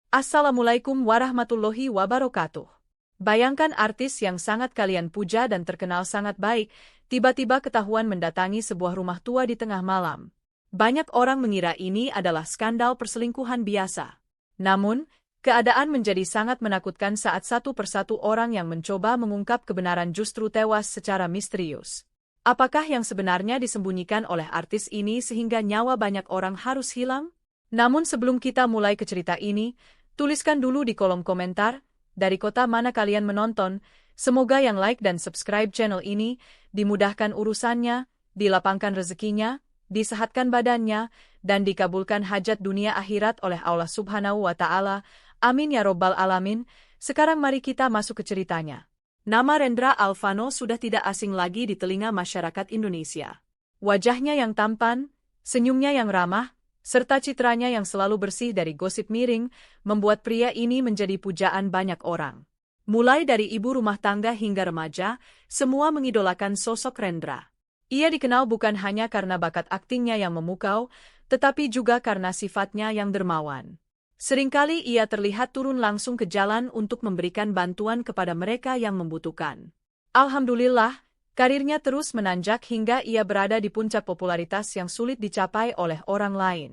Assalamualaikum warahmatullahi wabarakatuh. Bayangkan artis yang sangat kalian puja dan terkenal sangat baik, tiba-tiba ketahuan mendatangi sebuah rumah tua di tengah malam. Banyak orang mengira ini adalah skandal perselingkuhan biasa. Namun, keadaan menjadi sangat menakutkan saat satu persatu orang yang mencoba mengungkap kebenaran justru tewas secara misterius. Apakah yang sebenarnya disembunyikan oleh artis ini sehingga nyawa banyak orang harus hilang? Namun sebelum kita mulai ke cerita ini, tuliskan dulu di kolom komentar, dari kota mana kalian menonton. Semoga yang like dan subscribe channel ini, dimudahkan urusannya, dilapangkan rezekinya, disehatkan badannya, dan dikabulkan hajat dunia akhirat oleh Allah Subhanahu wa Ta'ala. Amin ya Robbal Alamin. Sekarang mari kita masuk ke ceritanya. Nama Rendra Alvano sudah tidak asing lagi di telinga masyarakat Indonesia. Wajahnya yang tampan, senyumnya yang ramah, serta citranya yang selalu bersih dari gosip miring, membuat pria ini menjadi pujaan banyak orang. Mulai dari ibu rumah tangga hingga remaja, semua mengidolakan sosok Rendra. Ia dikenal bukan hanya karena bakat aktingnya yang memukau, tetapi juga karena sifatnya yang dermawan. Seringkali ia terlihat turun langsung ke jalan untuk memberikan bantuan kepada mereka yang membutuhkan. Alhamdulillah, karirnya terus menanjak hingga ia berada di puncak popularitas yang sulit dicapai oleh orang lain.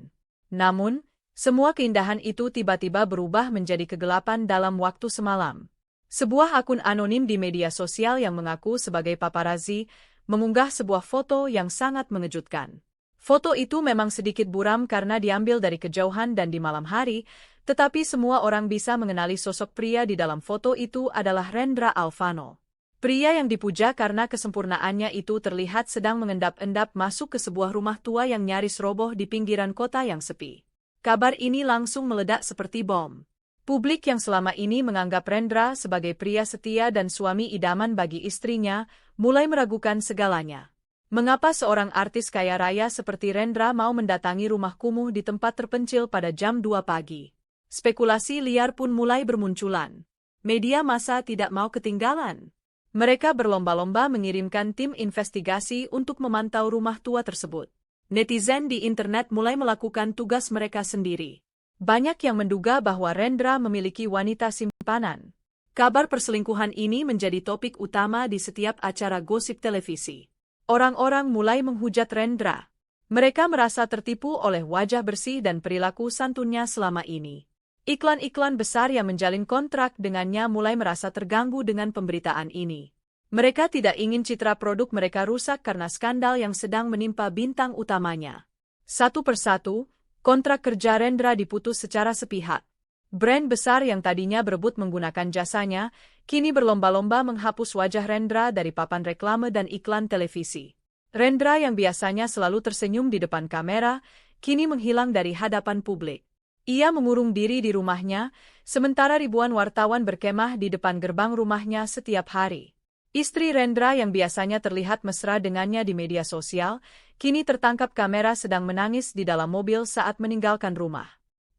Namun, semua keindahan itu tiba-tiba berubah menjadi kegelapan dalam waktu semalam. Sebuah akun anonim di media sosial yang mengaku sebagai paparazzi mengunggah sebuah foto yang sangat mengejutkan. Foto itu memang sedikit buram karena diambil dari kejauhan dan di malam hari, tetapi semua orang bisa mengenali sosok pria di dalam foto itu adalah Rendra Alvano. Pria yang dipuja karena kesempurnaannya itu terlihat sedang mengendap-endap masuk ke sebuah rumah tua yang nyaris roboh di pinggiran kota yang sepi. Kabar ini langsung meledak seperti bom. Publik yang selama ini menganggap Rendra sebagai pria setia dan suami idaman bagi istrinya, mulai meragukan segalanya. Mengapa seorang artis kaya raya seperti Rendra mau mendatangi rumah kumuh di tempat terpencil pada jam 2 pagi? Spekulasi liar pun mulai bermunculan. Media massa tidak mau ketinggalan. Mereka berlomba-lomba mengirimkan tim investigasi untuk memantau rumah tua tersebut. Netizen di internet mulai melakukan tugas mereka sendiri. Banyak yang menduga bahwa Rendra memiliki wanita simpanan. Kabar perselingkuhan ini menjadi topik utama di setiap acara gosip televisi. Orang-orang mulai menghujat Rendra. Mereka merasa tertipu oleh wajah bersih dan perilaku santunnya selama ini. Iklan-iklan besar yang menjalin kontrak dengannya mulai merasa terganggu dengan pemberitaan ini. Mereka tidak ingin citra produk mereka rusak karena skandal yang sedang menimpa bintang utamanya. Satu persatu, kontrak kerja Rendra diputus secara sepihak. Brand besar yang tadinya berebut menggunakan jasanya, kini berlomba-lomba menghapus wajah Rendra dari papan reklame dan iklan televisi. Rendra yang biasanya selalu tersenyum di depan kamera, kini menghilang dari hadapan publik. Ia mengurung diri di rumahnya, sementara ribuan wartawan berkemah di depan gerbang rumahnya setiap hari. Istri Rendra yang biasanya terlihat mesra dengannya di media sosial, kini tertangkap kamera sedang menangis di dalam mobil saat meninggalkan rumah.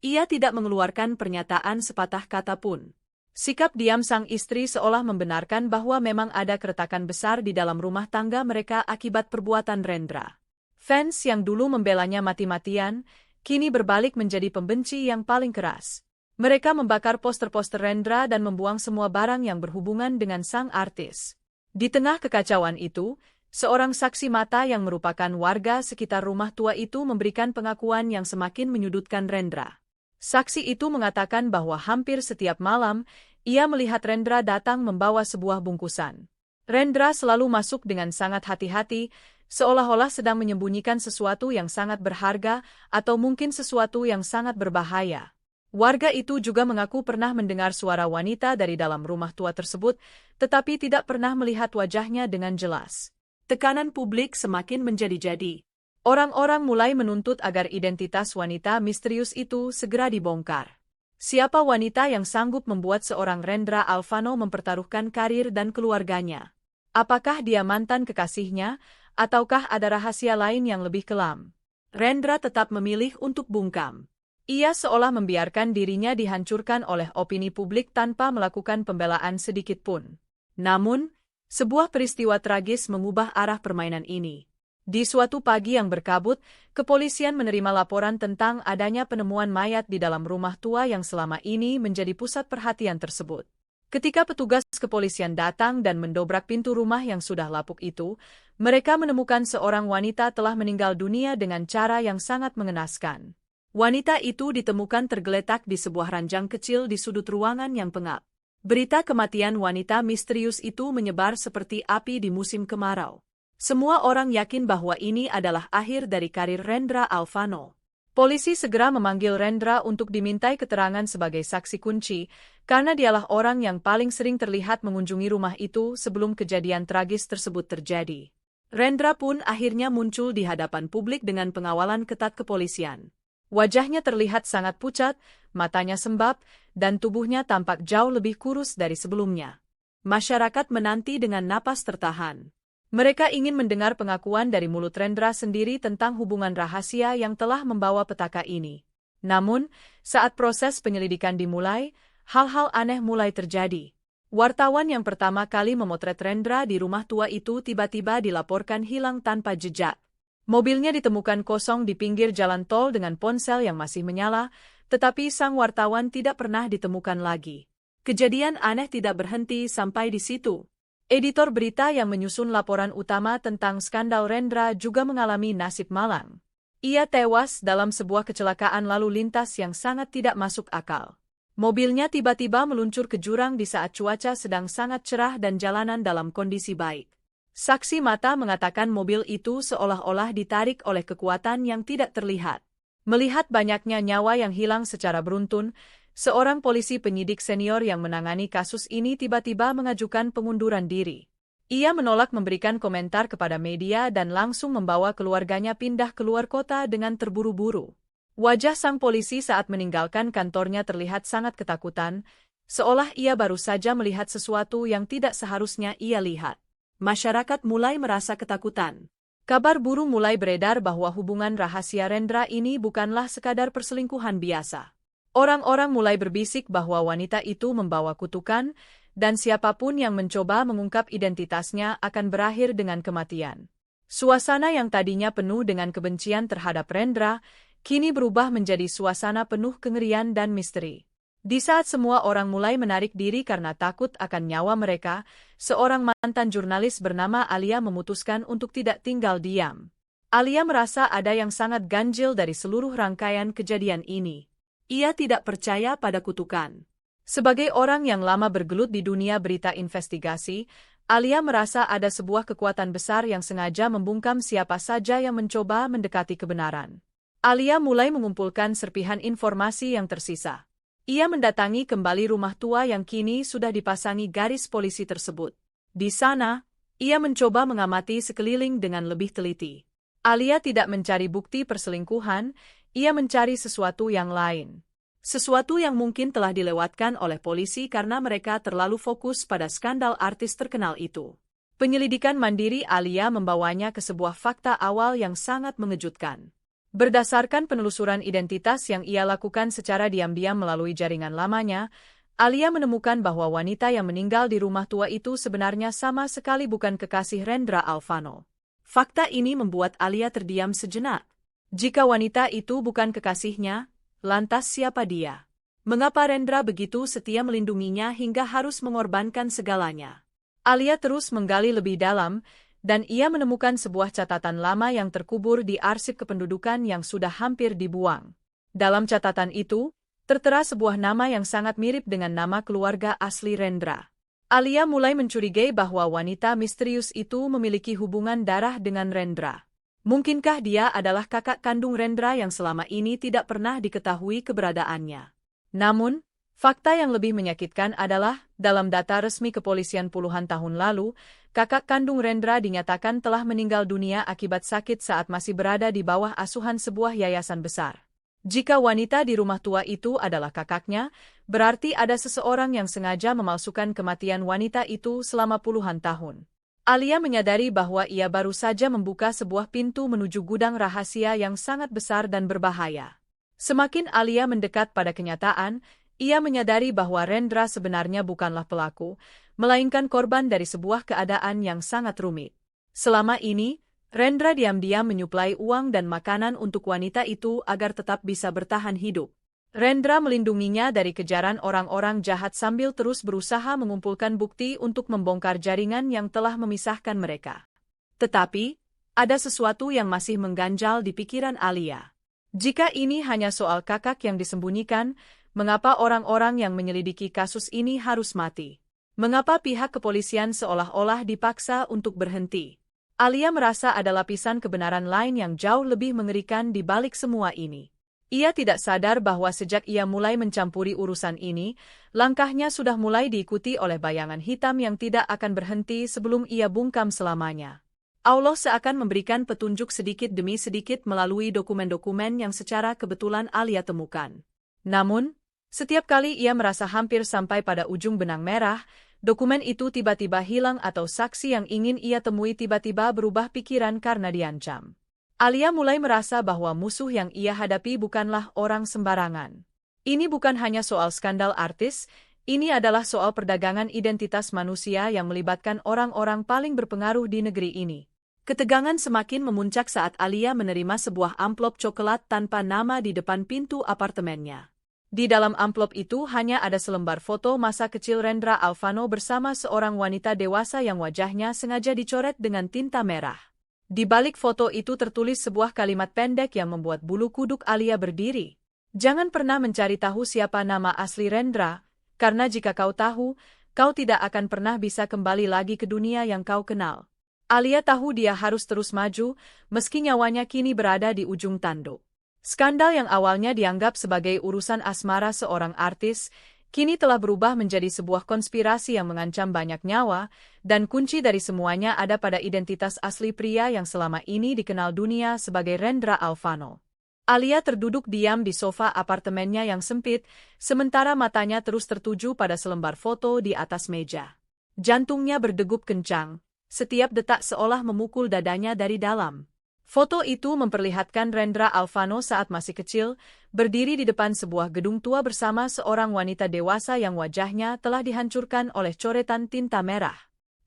Ia tidak mengeluarkan pernyataan sepatah kata pun. Sikap diam sang istri seolah membenarkan bahwa memang ada keretakan besar di dalam rumah tangga mereka akibat perbuatan Rendra. Fans yang dulu membelanya mati-matian, kini berbalik menjadi pembenci yang paling keras. Mereka membakar poster-poster Rendra dan membuang semua barang yang berhubungan dengan sang artis. Di tengah kekacauan itu, seorang saksi mata yang merupakan warga sekitar rumah tua itu memberikan pengakuan yang semakin menyudutkan Rendra. Saksi itu mengatakan bahwa hampir setiap malam, ia melihat Rendra datang membawa sebuah bungkusan. Rendra selalu masuk dengan sangat hati-hati, seolah-olah sedang menyembunyikan sesuatu yang sangat berharga atau mungkin sesuatu yang sangat berbahaya. Warga itu juga mengaku pernah mendengar suara wanita dari dalam rumah tua tersebut, tetapi tidak pernah melihat wajahnya dengan jelas. Tekanan publik semakin menjadi-jadi. Orang-orang mulai menuntut agar identitas wanita misterius itu segera dibongkar. Siapa wanita yang sanggup membuat seorang Rendra Alvano mempertaruhkan karir dan keluarganya? Apakah dia mantan kekasihnya, ataukah ada rahasia lain yang lebih kelam? Rendra tetap memilih untuk bungkam. Ia seolah membiarkan dirinya dihancurkan oleh opini publik tanpa melakukan pembelaan sedikit pun. Namun, sebuah peristiwa tragis mengubah arah permainan ini. Di suatu pagi yang berkabut, kepolisian menerima laporan tentang adanya penemuan mayat di dalam rumah tua yang selama ini menjadi pusat perhatian tersebut. Ketika petugas kepolisian datang dan mendobrak pintu rumah yang sudah lapuk itu, mereka menemukan seorang wanita telah meninggal dunia dengan cara yang sangat mengenaskan. Wanita itu ditemukan tergeletak di sebuah ranjang kecil di sudut ruangan yang pengap. Berita kematian wanita misterius itu menyebar seperti api di musim kemarau. Semua orang yakin bahwa ini adalah akhir dari karir Rendra Alvano. Polisi segera memanggil Rendra untuk dimintai keterangan sebagai saksi kunci, karena dialah orang yang paling sering terlihat mengunjungi rumah itu sebelum kejadian tragis tersebut terjadi. Rendra pun akhirnya muncul di hadapan publik dengan pengawalan ketat kepolisian. Wajahnya terlihat sangat pucat, matanya sembab, dan tubuhnya tampak jauh lebih kurus dari sebelumnya. Masyarakat menanti dengan napas tertahan. Mereka ingin mendengar pengakuan dari mulut Rendra sendiri tentang hubungan rahasia yang telah membawa petaka ini. Namun, saat proses penyelidikan dimulai, hal-hal aneh mulai terjadi. Wartawan yang pertama kali memotret Rendra di rumah tua itu tiba-tiba dilaporkan hilang tanpa jejak. Mobilnya ditemukan kosong di pinggir jalan tol dengan ponsel yang masih menyala, tetapi sang wartawan tidak pernah ditemukan lagi. Kejadian aneh tidak berhenti sampai di situ. Editor berita yang menyusun laporan utama tentang skandal Rendra juga mengalami nasib malang. Ia tewas dalam sebuah kecelakaan lalu lintas yang sangat tidak masuk akal. Mobilnya tiba-tiba meluncur ke jurang di saat cuaca sedang sangat cerah dan jalanan dalam kondisi baik. Saksi mata mengatakan mobil itu seolah-olah ditarik oleh kekuatan yang tidak terlihat. Melihat banyaknya nyawa yang hilang secara beruntun, seorang polisi penyidik senior yang menangani kasus ini tiba-tiba mengajukan pengunduran diri. Ia menolak memberikan komentar kepada media dan langsung membawa keluarganya pindah keluar kota dengan terburu-buru. Wajah sang polisi saat meninggalkan kantornya terlihat sangat ketakutan, seolah ia baru saja melihat sesuatu yang tidak seharusnya ia lihat. Masyarakat mulai merasa ketakutan. Kabar burung mulai beredar bahwa hubungan rahasia Rendra ini bukanlah sekadar perselingkuhan biasa. Orang-orang mulai berbisik bahwa wanita itu membawa kutukan, dan siapapun yang mencoba mengungkap identitasnya akan berakhir dengan kematian. Suasana yang tadinya penuh dengan kebencian terhadap Rendra, kini berubah menjadi suasana penuh kengerian dan misteri. Di saat semua orang mulai menarik diri karena takut akan nyawa mereka, seorang mantan jurnalis bernama Alia memutuskan untuk tidak tinggal diam. Alia merasa ada yang sangat ganjil dari seluruh rangkaian kejadian ini. Ia tidak percaya pada kutukan. Sebagai orang yang lama bergelut di dunia berita investigasi, Alia merasa ada sebuah kekuatan besar yang sengaja membungkam siapa saja yang mencoba mendekati kebenaran. Alia mulai mengumpulkan serpihan informasi yang tersisa. Ia mendatangi kembali rumah tua yang kini sudah dipasangi garis polisi tersebut. Di sana, ia mencoba mengamati sekeliling dengan lebih teliti. Alia tidak mencari bukti perselingkuhan, ia mencari sesuatu yang lain. Sesuatu yang mungkin telah dilewatkan oleh polisi karena mereka terlalu fokus pada skandal artis terkenal itu. Penyelidikan mandiri Alia membawanya ke sebuah fakta awal yang sangat mengejutkan. Berdasarkan penelusuran identitas yang ia lakukan secara diam-diam melalui jaringan lamanya, Alia menemukan bahwa wanita yang meninggal di rumah tua itu sebenarnya sama sekali bukan kekasih Rendra Alvano. Fakta ini membuat Alia terdiam sejenak. Jika wanita itu bukan kekasihnya, lantas siapa dia? Mengapa Rendra begitu setia melindunginya hingga harus mengorbankan segalanya? Alia terus menggali lebih dalam, dan ia menemukan sebuah catatan lama yang terkubur di arsip kependudukan yang sudah hampir dibuang. Dalam catatan itu, tertera sebuah nama yang sangat mirip dengan nama keluarga asli Rendra. Alia mulai mencurigai bahwa wanita misterius itu memiliki hubungan darah dengan Rendra. Mungkinkah dia adalah kakak kandung Rendra yang selama ini tidak pernah diketahui keberadaannya? Namun, fakta yang lebih menyakitkan adalah, dalam data resmi kepolisian puluhan tahun lalu, kakak kandung Rendra dinyatakan telah meninggal dunia akibat sakit saat masih berada di bawah asuhan sebuah yayasan besar. Jika wanita di rumah tua itu adalah kakaknya, berarti ada seseorang yang sengaja memalsukan kematian wanita itu selama puluhan tahun. Alia menyadari bahwa ia baru saja membuka sebuah pintu menuju gudang rahasia yang sangat besar dan berbahaya. Semakin Alia mendekat pada kenyataan, ia menyadari bahwa Rendra sebenarnya bukanlah pelaku, melainkan korban dari sebuah keadaan yang sangat rumit. Selama ini, Rendra diam-diam menyuplai uang dan makanan untuk wanita itu agar tetap bisa bertahan hidup. Rendra melindunginya dari kejaran orang-orang jahat sambil terus berusaha mengumpulkan bukti untuk membongkar jaringan yang telah memisahkan mereka. Tetapi, ada sesuatu yang masih mengganjal di pikiran Alia. Jika ini hanya soal kakak yang disembunyikan, mengapa orang-orang yang menyelidiki kasus ini harus mati? Mengapa pihak kepolisian seolah-olah dipaksa untuk berhenti? Alia merasa ada lapisan kebenaran lain yang jauh lebih mengerikan di balik semua ini. Ia tidak sadar bahwa sejak ia mulai mencampuri urusan ini, langkahnya sudah mulai diikuti oleh bayangan hitam yang tidak akan berhenti sebelum ia bungkam selamanya. Allah seakan memberikan petunjuk sedikit demi sedikit melalui dokumen-dokumen yang secara kebetulan Alia temukan. Namun, setiap kali ia merasa hampir sampai pada ujung benang merah, dokumen itu tiba-tiba hilang atau saksi yang ingin ia temui tiba-tiba berubah pikiran karena diancam. Alia mulai merasa bahwa musuh yang ia hadapi bukanlah orang sembarangan. Ini bukan hanya soal skandal artis, ini adalah soal perdagangan identitas manusia yang melibatkan orang-orang paling berpengaruh di negeri ini. Ketegangan semakin memuncak saat Alia menerima sebuah amplop coklat tanpa nama di depan pintu apartemennya. Di dalam amplop itu hanya ada selembar foto masa kecil Rendra Alfano bersama seorang wanita dewasa yang wajahnya sengaja dicoret dengan tinta merah. Di balik foto itu tertulis sebuah kalimat pendek yang membuat bulu kuduk Alia berdiri. Jangan pernah mencari tahu siapa nama asli Rendra, karena jika kau tahu, kau tidak akan pernah bisa kembali lagi ke dunia yang kau kenal. Alia tahu dia harus terus maju, meski nyawanya kini berada di ujung tanduk. Skandal yang awalnya dianggap sebagai urusan asmara seorang artis, kini telah berubah menjadi sebuah konspirasi yang mengancam banyak nyawa, dan kunci dari semuanya ada pada identitas asli pria yang selama ini dikenal dunia sebagai Rendra Alfano. Alia terduduk diam di sofa apartemennya yang sempit, sementara matanya terus tertuju pada selembar foto di atas meja. Jantungnya berdegup kencang, setiap detak seolah memukul dadanya dari dalam. Foto itu memperlihatkan Rendra Alfano saat masih kecil, berdiri di depan sebuah gedung tua bersama seorang wanita dewasa yang wajahnya telah dihancurkan oleh coretan tinta merah.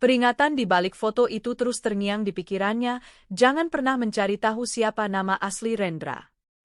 Peringatan di balik foto itu terus terngiang di pikirannya, jangan pernah mencari tahu siapa nama asli Rendra.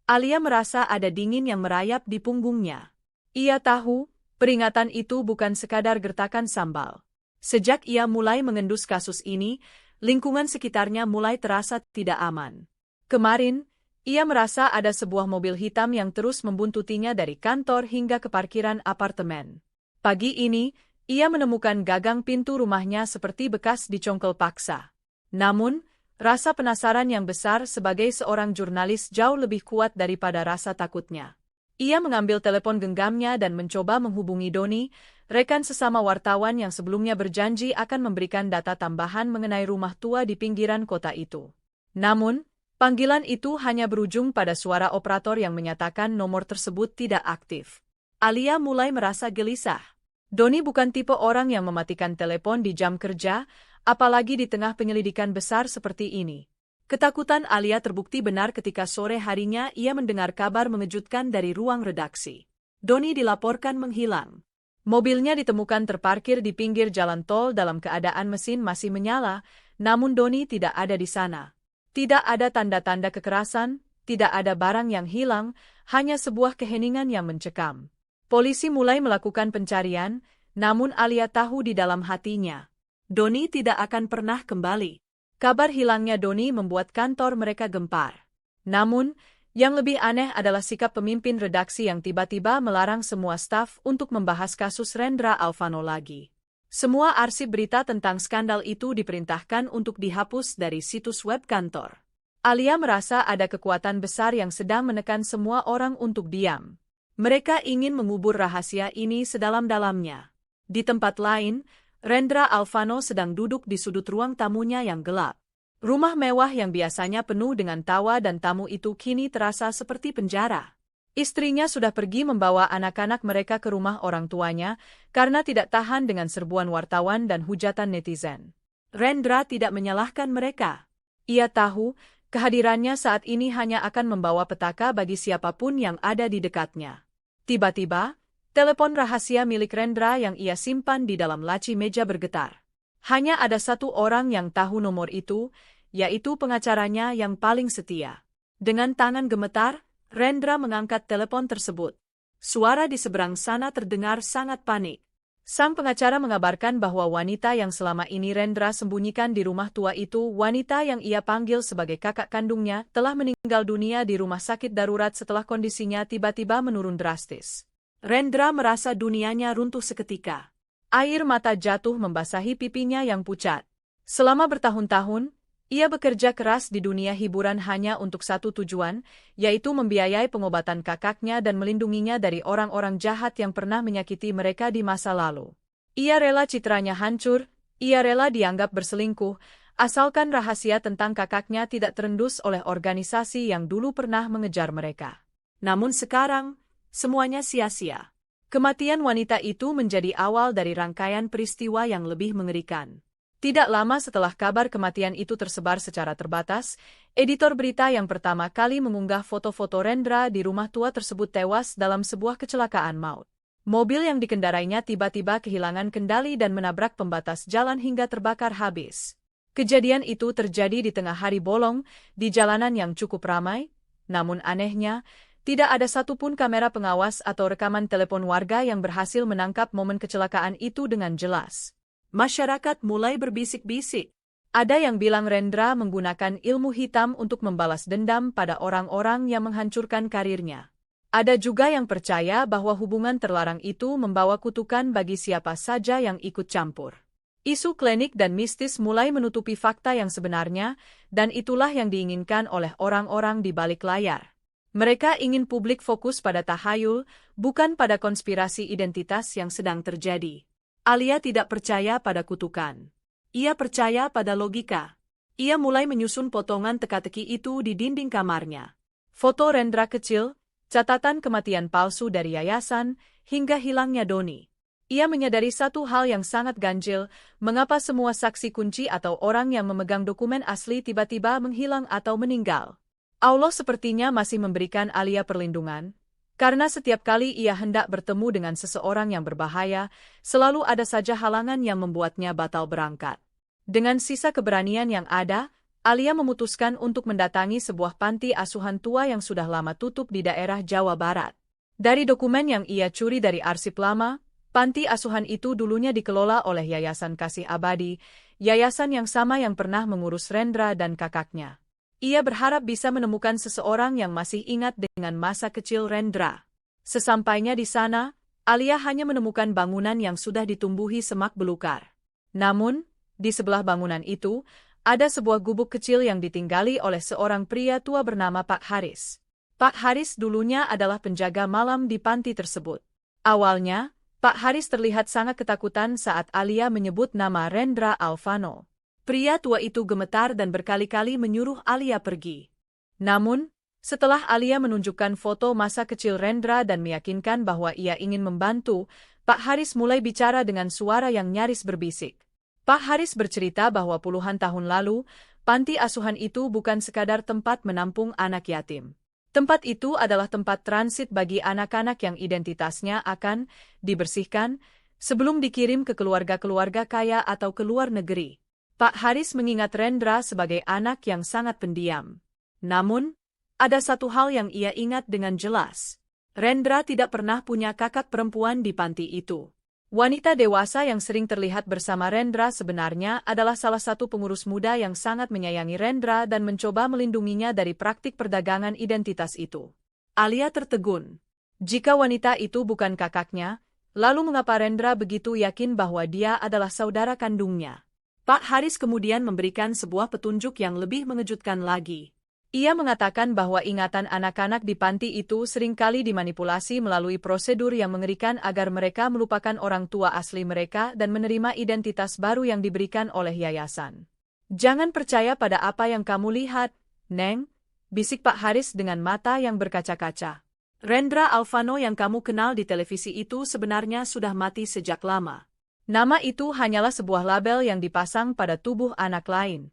Alia merasa ada dingin yang merayap di punggungnya. Ia tahu, peringatan itu bukan sekadar gertakan sambal. Sejak ia mulai mengendus kasus ini, lingkungan sekitarnya mulai terasa tidak aman. Kemarin, ia merasa ada sebuah mobil hitam yang terus membuntutinya dari kantor hingga ke parkiran apartemen. Pagi ini, ia menemukan gagang pintu rumahnya seperti bekas dicongkel paksa. Namun, rasa penasaran yang besar sebagai seorang jurnalis jauh lebih kuat daripada rasa takutnya. Ia mengambil telepon genggamnya dan mencoba menghubungi Doni, rekan sesama wartawan yang sebelumnya berjanji akan memberikan data tambahan mengenai rumah tua di pinggiran kota itu. Namun, panggilan itu hanya berujung pada suara operator yang menyatakan nomor tersebut tidak aktif. Alia mulai merasa gelisah. Doni bukan tipe orang yang mematikan telepon di jam kerja, apalagi di tengah penyelidikan besar seperti ini. Ketakutan Alia terbukti benar ketika sore harinya ia mendengar kabar mengejutkan dari ruang redaksi. Doni dilaporkan menghilang. Mobilnya ditemukan terparkir di pinggir jalan tol dalam keadaan mesin masih menyala, namun Doni tidak ada di sana. Tidak ada tanda-tanda kekerasan, tidak ada barang yang hilang, hanya sebuah keheningan yang mencekam. Polisi mulai melakukan pencarian, namun Alia tahu di dalam hatinya, Doni tidak akan pernah kembali. Kabar hilangnya Doni membuat kantor mereka gempar. Namun, yang lebih aneh adalah sikap pemimpin redaksi yang tiba-tiba melarang semua staf untuk membahas kasus Rendra Alfano lagi. Semua arsip berita tentang skandal itu diperintahkan untuk dihapus dari situs web kantor. Alia merasa ada kekuatan besar yang sedang menekan semua orang untuk diam. Mereka ingin mengubur rahasia ini sedalam-dalamnya. Di tempat lain, Rendra Alfano sedang duduk di sudut ruang tamunya yang gelap. Rumah mewah yang biasanya penuh dengan tawa dan tamu itu kini terasa seperti penjara. Istrinya sudah pergi membawa anak-anak mereka ke rumah orang tuanya karena tidak tahan dengan serbuan wartawan dan hujatan netizen. Rendra tidak menyalahkan mereka. Ia tahu, kehadirannya saat ini hanya akan membawa petaka bagi siapapun yang ada di dekatnya. Tiba-tiba, telepon rahasia milik Rendra yang ia simpan di dalam laci meja bergetar. Hanya ada satu orang yang tahu nomor itu, yaitu pengacaranya yang paling setia. Dengan tangan gemetar, Rendra mengangkat telepon tersebut. Suara di seberang sana terdengar sangat panik. Sang pengacara mengabarkan bahwa wanita yang selama ini Rendra sembunyikan di rumah tua itu, wanita yang ia panggil sebagai kakak kandungnya, telah meninggal dunia di rumah sakit darurat setelah kondisinya tiba-tiba menurun drastis. Rendra merasa dunianya runtuh seketika. Air mata jatuh membasahi pipinya yang pucat. Selama bertahun-tahun, ia bekerja keras di dunia hiburan hanya untuk satu tujuan, yaitu membiayai pengobatan kakaknya dan melindunginya dari orang-orang jahat yang pernah menyakiti mereka di masa lalu. Ia rela citranya hancur, ia rela dianggap berselingkuh, asalkan rahasia tentang kakaknya tidak terendus oleh organisasi yang dulu pernah mengejar mereka. Namun sekarang, semuanya sia-sia. Kematian wanita itu menjadi awal dari rangkaian peristiwa yang lebih mengerikan. Tidak lama setelah kabar kematian itu tersebar secara terbatas, editor berita yang pertama kali mengunggah foto-foto Rendra di rumah tua tersebut tewas dalam sebuah kecelakaan maut. Mobil yang dikendarainya tiba-tiba kehilangan kendali dan menabrak pembatas jalan hingga terbakar habis. Kejadian itu terjadi di tengah hari bolong, di jalanan yang cukup ramai, namun anehnya, tidak ada satupun kamera pengawas atau rekaman telepon warga yang berhasil menangkap momen kecelakaan itu dengan jelas. Masyarakat mulai berbisik-bisik. Ada yang bilang Rendra menggunakan ilmu hitam untuk membalas dendam pada orang-orang yang menghancurkan karirnya. Ada juga yang percaya bahwa hubungan terlarang itu membawa kutukan bagi siapa saja yang ikut campur. Isu klinik dan mistis mulai menutupi fakta yang sebenarnya, dan itulah yang diinginkan oleh orang-orang di balik layar. Mereka ingin publik fokus pada tahayul, bukan pada konspirasi identitas yang sedang terjadi. Alia tidak percaya pada kutukan. Ia percaya pada logika. Ia mulai menyusun potongan teka-teki itu di dinding kamarnya. Foto Rendra kecil, catatan kematian palsu dari yayasan, hingga hilangnya Doni. Ia menyadari satu hal yang sangat ganjil, mengapa semua saksi kunci atau orang yang memegang dokumen asli tiba-tiba menghilang atau meninggal. Allah sepertinya masih memberikan Alia perlindungan. Karena setiap kali ia hendak bertemu dengan seseorang yang berbahaya, selalu ada saja halangan yang membuatnya batal berangkat. Dengan sisa keberanian yang ada, Alia memutuskan untuk mendatangi sebuah panti asuhan tua yang sudah lama tutup di daerah Jawa Barat. Dari dokumen yang ia curi dari arsip lama, panti asuhan itu dulunya dikelola oleh Yayasan Kasih Abadi, yayasan yang sama yang pernah mengurus Rendra dan kakaknya. Ia berharap bisa menemukan seseorang yang masih ingat dengan masa kecil Rendra. Sesampainya di sana, Alia hanya menemukan bangunan yang sudah ditumbuhi semak belukar. Namun, di sebelah bangunan itu, ada sebuah gubuk kecil yang ditinggali oleh seorang pria tua bernama Pak Haris. Pak Haris dulunya adalah penjaga malam di panti tersebut. Awalnya, Pak Haris terlihat sangat ketakutan saat Alia menyebut nama Rendra Alvano. Pria tua itu gemetar dan berkali-kali menyuruh Alia pergi. Namun, setelah Alia menunjukkan foto masa kecil Rendra dan meyakinkan bahwa ia ingin membantu, Pak Haris mulai bicara dengan suara yang nyaris berbisik. Pak Haris bercerita bahwa puluhan tahun lalu, panti asuhan itu bukan sekadar tempat menampung anak yatim. Tempat itu adalah tempat transit bagi anak-anak yang identitasnya akan dibersihkan sebelum dikirim ke keluarga-keluarga kaya atau ke luar negeri. Pak Haris mengingat Rendra sebagai anak yang sangat pendiam. Namun, ada satu hal yang ia ingat dengan jelas. Rendra tidak pernah punya kakak perempuan di panti itu. Wanita dewasa yang sering terlihat bersama Rendra sebenarnya adalah salah satu pengurus muda yang sangat menyayangi Rendra dan mencoba melindunginya dari praktik perdagangan identitas itu. Alia tertegun. Jika wanita itu bukan kakaknya, lalu mengapa Rendra begitu yakin bahwa dia adalah saudara kandungnya? Pak Haris kemudian memberikan sebuah petunjuk yang lebih mengejutkan lagi. Ia mengatakan bahwa ingatan anak-anak di panti itu seringkali dimanipulasi melalui prosedur yang mengerikan agar mereka melupakan orang tua asli mereka dan menerima identitas baru yang diberikan oleh yayasan. "Jangan percaya pada apa yang kamu lihat, Neng," bisik Pak Haris dengan mata yang berkaca-kaca. "Rendra Alvano yang kamu kenal di televisi itu sebenarnya sudah mati sejak lama. Nama itu hanyalah sebuah label yang dipasang pada tubuh anak lain."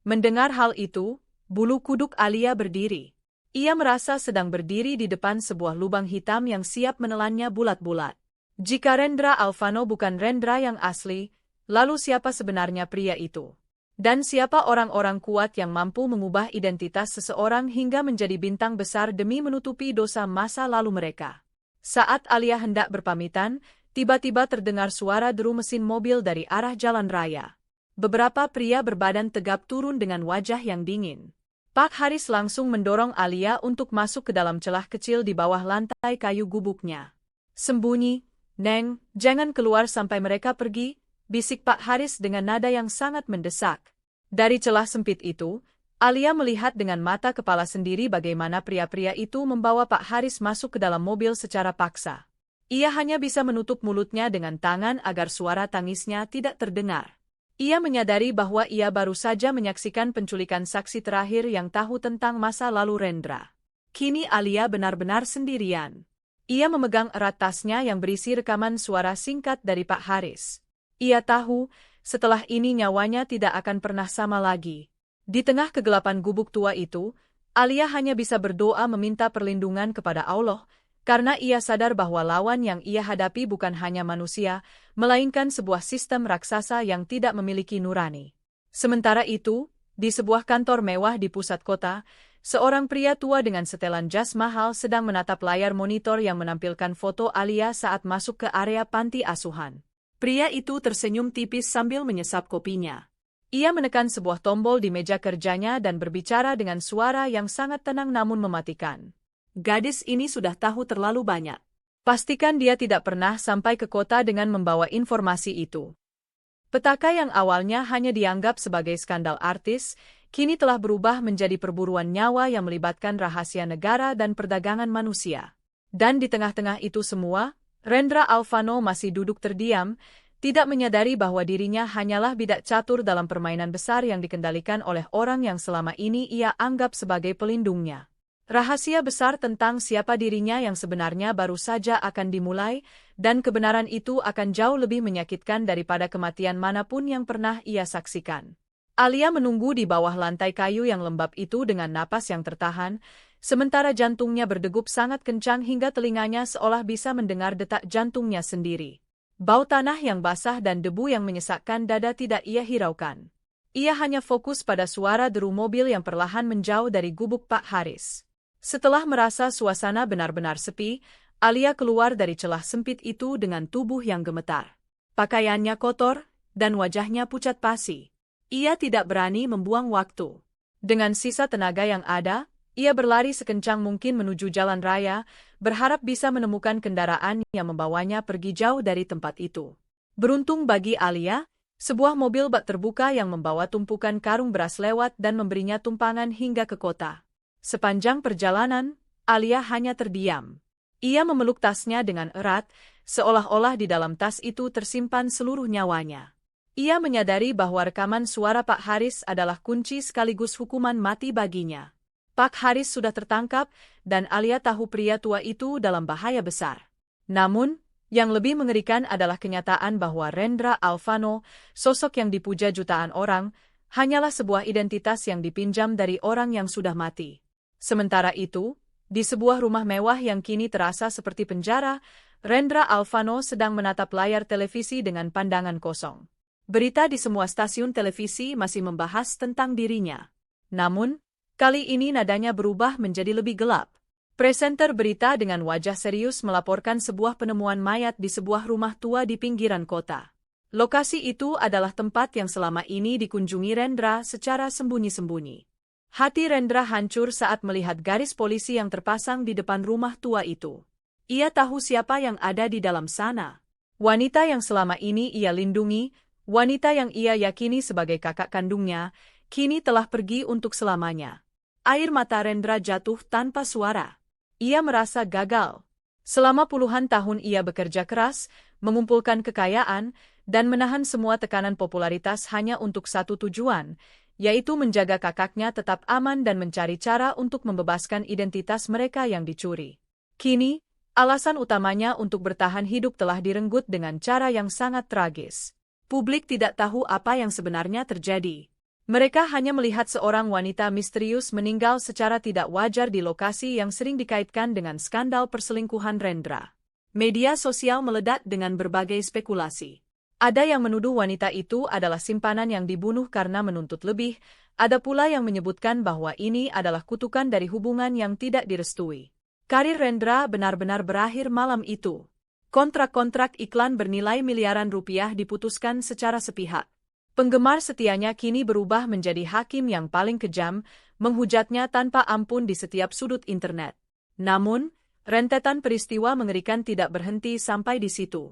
Mendengar hal itu, bulu kuduk Alia berdiri. Ia merasa sedang berdiri di depan sebuah lubang hitam yang siap menelannya bulat-bulat. Jika Rendra Alvano bukan Rendra yang asli, lalu siapa sebenarnya pria itu? Dan siapa orang-orang kuat yang mampu mengubah identitas seseorang hingga menjadi bintang besar demi menutupi dosa masa lalu mereka? Saat Alia hendak berpamitan, tiba-tiba terdengar suara deru mesin mobil dari arah jalan raya. Beberapa pria berbadan tegap turun dengan wajah yang dingin. Pak Haris langsung mendorong Alia untuk masuk ke dalam celah kecil di bawah lantai kayu gubuknya. "Sembunyi, Neng, jangan keluar sampai mereka pergi," bisik Pak Haris dengan nada yang sangat mendesak. Dari celah sempit itu, Alia melihat dengan mata kepala sendiri bagaimana pria-pria itu membawa Pak Haris masuk ke dalam mobil secara paksa. Ia hanya bisa menutup mulutnya dengan tangan agar suara tangisnya tidak terdengar. Ia menyadari bahwa ia baru saja menyaksikan penculikan saksi terakhir yang tahu tentang masa lalu Rendra. Kini Alia benar-benar sendirian. Ia memegang erat tasnya yang berisi rekaman suara singkat dari Pak Haris. Ia tahu, setelah ini nyawanya tidak akan pernah sama lagi. Di tengah kegelapan gubuk tua itu, Alia hanya bisa berdoa meminta perlindungan kepada Allah, karena ia sadar bahwa lawan yang ia hadapi bukan hanya manusia, melainkan sebuah sistem raksasa yang tidak memiliki nurani. Sementara itu, di sebuah kantor mewah di pusat kota, seorang pria tua dengan setelan jas mahal sedang menatap layar monitor yang menampilkan foto Alia saat masuk ke area panti asuhan. Pria itu tersenyum tipis sambil menyesap kopinya. Ia menekan sebuah tombol di meja kerjanya dan berbicara dengan suara yang sangat tenang namun mematikan. "Gadis ini sudah tahu terlalu banyak. Pastikan dia tidak pernah sampai ke kota dengan membawa informasi itu." Petaka yang awalnya hanya dianggap sebagai skandal artis, kini telah berubah menjadi perburuan nyawa yang melibatkan rahasia negara dan perdagangan manusia. Dan di tengah-tengah itu semua, Rendra Alfano masih duduk terdiam, tidak menyadari bahwa dirinya hanyalah bidak catur dalam permainan besar yang dikendalikan oleh orang yang selama ini ia anggap sebagai pelindungnya. Rahasia besar tentang siapa dirinya yang sebenarnya baru saja akan dimulai, dan kebenaran itu akan jauh lebih menyakitkan daripada kematian manapun yang pernah ia saksikan. Alia menunggu di bawah lantai kayu yang lembab itu dengan napas yang tertahan, sementara jantungnya berdegup sangat kencang hingga telinganya seolah bisa mendengar detak jantungnya sendiri. Bau tanah yang basah dan debu yang menyesakkan dada tidak ia hiraukan. Ia hanya fokus pada suara deru mobil yang perlahan menjauh dari gubuk Pak Haris. Setelah merasa suasana benar-benar sepi, Alia keluar dari celah sempit itu dengan tubuh yang gemetar. Pakaiannya kotor, dan wajahnya pucat pasi. Ia tidak berani membuang waktu. Dengan sisa tenaga yang ada, ia berlari sekencang mungkin menuju jalan raya, berharap bisa menemukan kendaraan yang membawanya pergi jauh dari tempat itu. Beruntung bagi Alia, sebuah mobil bak terbuka yang membawa tumpukan karung beras lewat dan memberinya tumpangan hingga ke kota. Sepanjang perjalanan, Alia hanya terdiam. Ia memeluk tasnya dengan erat, seolah-olah di dalam tas itu tersimpan seluruh nyawanya. Ia menyadari bahwa rekaman suara Pak Haris adalah kunci sekaligus hukuman mati baginya. Pak Haris sudah tertangkap, dan Alia tahu pria tua itu dalam bahaya besar. Namun, yang lebih mengerikan adalah kenyataan bahwa Rendra Alfano, sosok yang dipuja jutaan orang, hanyalah sebuah identitas yang dipinjam dari orang yang sudah mati. Sementara itu, di sebuah rumah mewah yang kini terasa seperti penjara, Rendra Alfano sedang menatap layar televisi dengan pandangan kosong. Berita di semua stasiun televisi masih membahas tentang dirinya. Namun, kali ini nadanya berubah menjadi lebih gelap. Presenter berita dengan wajah serius melaporkan sebuah penemuan mayat di sebuah rumah tua di pinggiran kota. Lokasi itu adalah tempat yang selama ini dikunjungi Rendra secara sembunyi-sembunyi. Hati Rendra hancur saat melihat garis polisi yang terpasang di depan rumah tua itu. Ia tahu siapa yang ada di dalam sana. Wanita yang selama ini ia lindungi, wanita yang ia yakini sebagai kakak kandungnya, kini telah pergi untuk selamanya. Air mata Rendra jatuh tanpa suara. Ia merasa gagal. Selama puluhan tahun ia bekerja keras, mengumpulkan kekayaan, dan menahan semua tekanan popularitas hanya untuk satu tujuan, yaitu menjaga kakaknya tetap aman dan mencari cara untuk membebaskan identitas mereka yang dicuri. Kini, alasan utamanya untuk bertahan hidup telah direnggut dengan cara yang sangat tragis. Publik tidak tahu apa yang sebenarnya terjadi. Mereka hanya melihat seorang wanita misterius meninggal secara tidak wajar di lokasi yang sering dikaitkan dengan skandal perselingkuhan Rendra. Media sosial meledak dengan berbagai spekulasi. Ada yang menuduh wanita itu adalah simpanan yang dibunuh karena menuntut lebih, ada pula yang menyebutkan bahwa ini adalah kutukan dari hubungan yang tidak direstui. Karir Rendra benar-benar berakhir malam itu. Kontrak-kontrak iklan bernilai miliaran rupiah diputuskan secara sepihak. Penggemar setianya kini berubah menjadi hakim yang paling kejam, menghujatnya tanpa ampun di setiap sudut internet. Namun, rentetan peristiwa mengerikan tidak berhenti sampai di situ.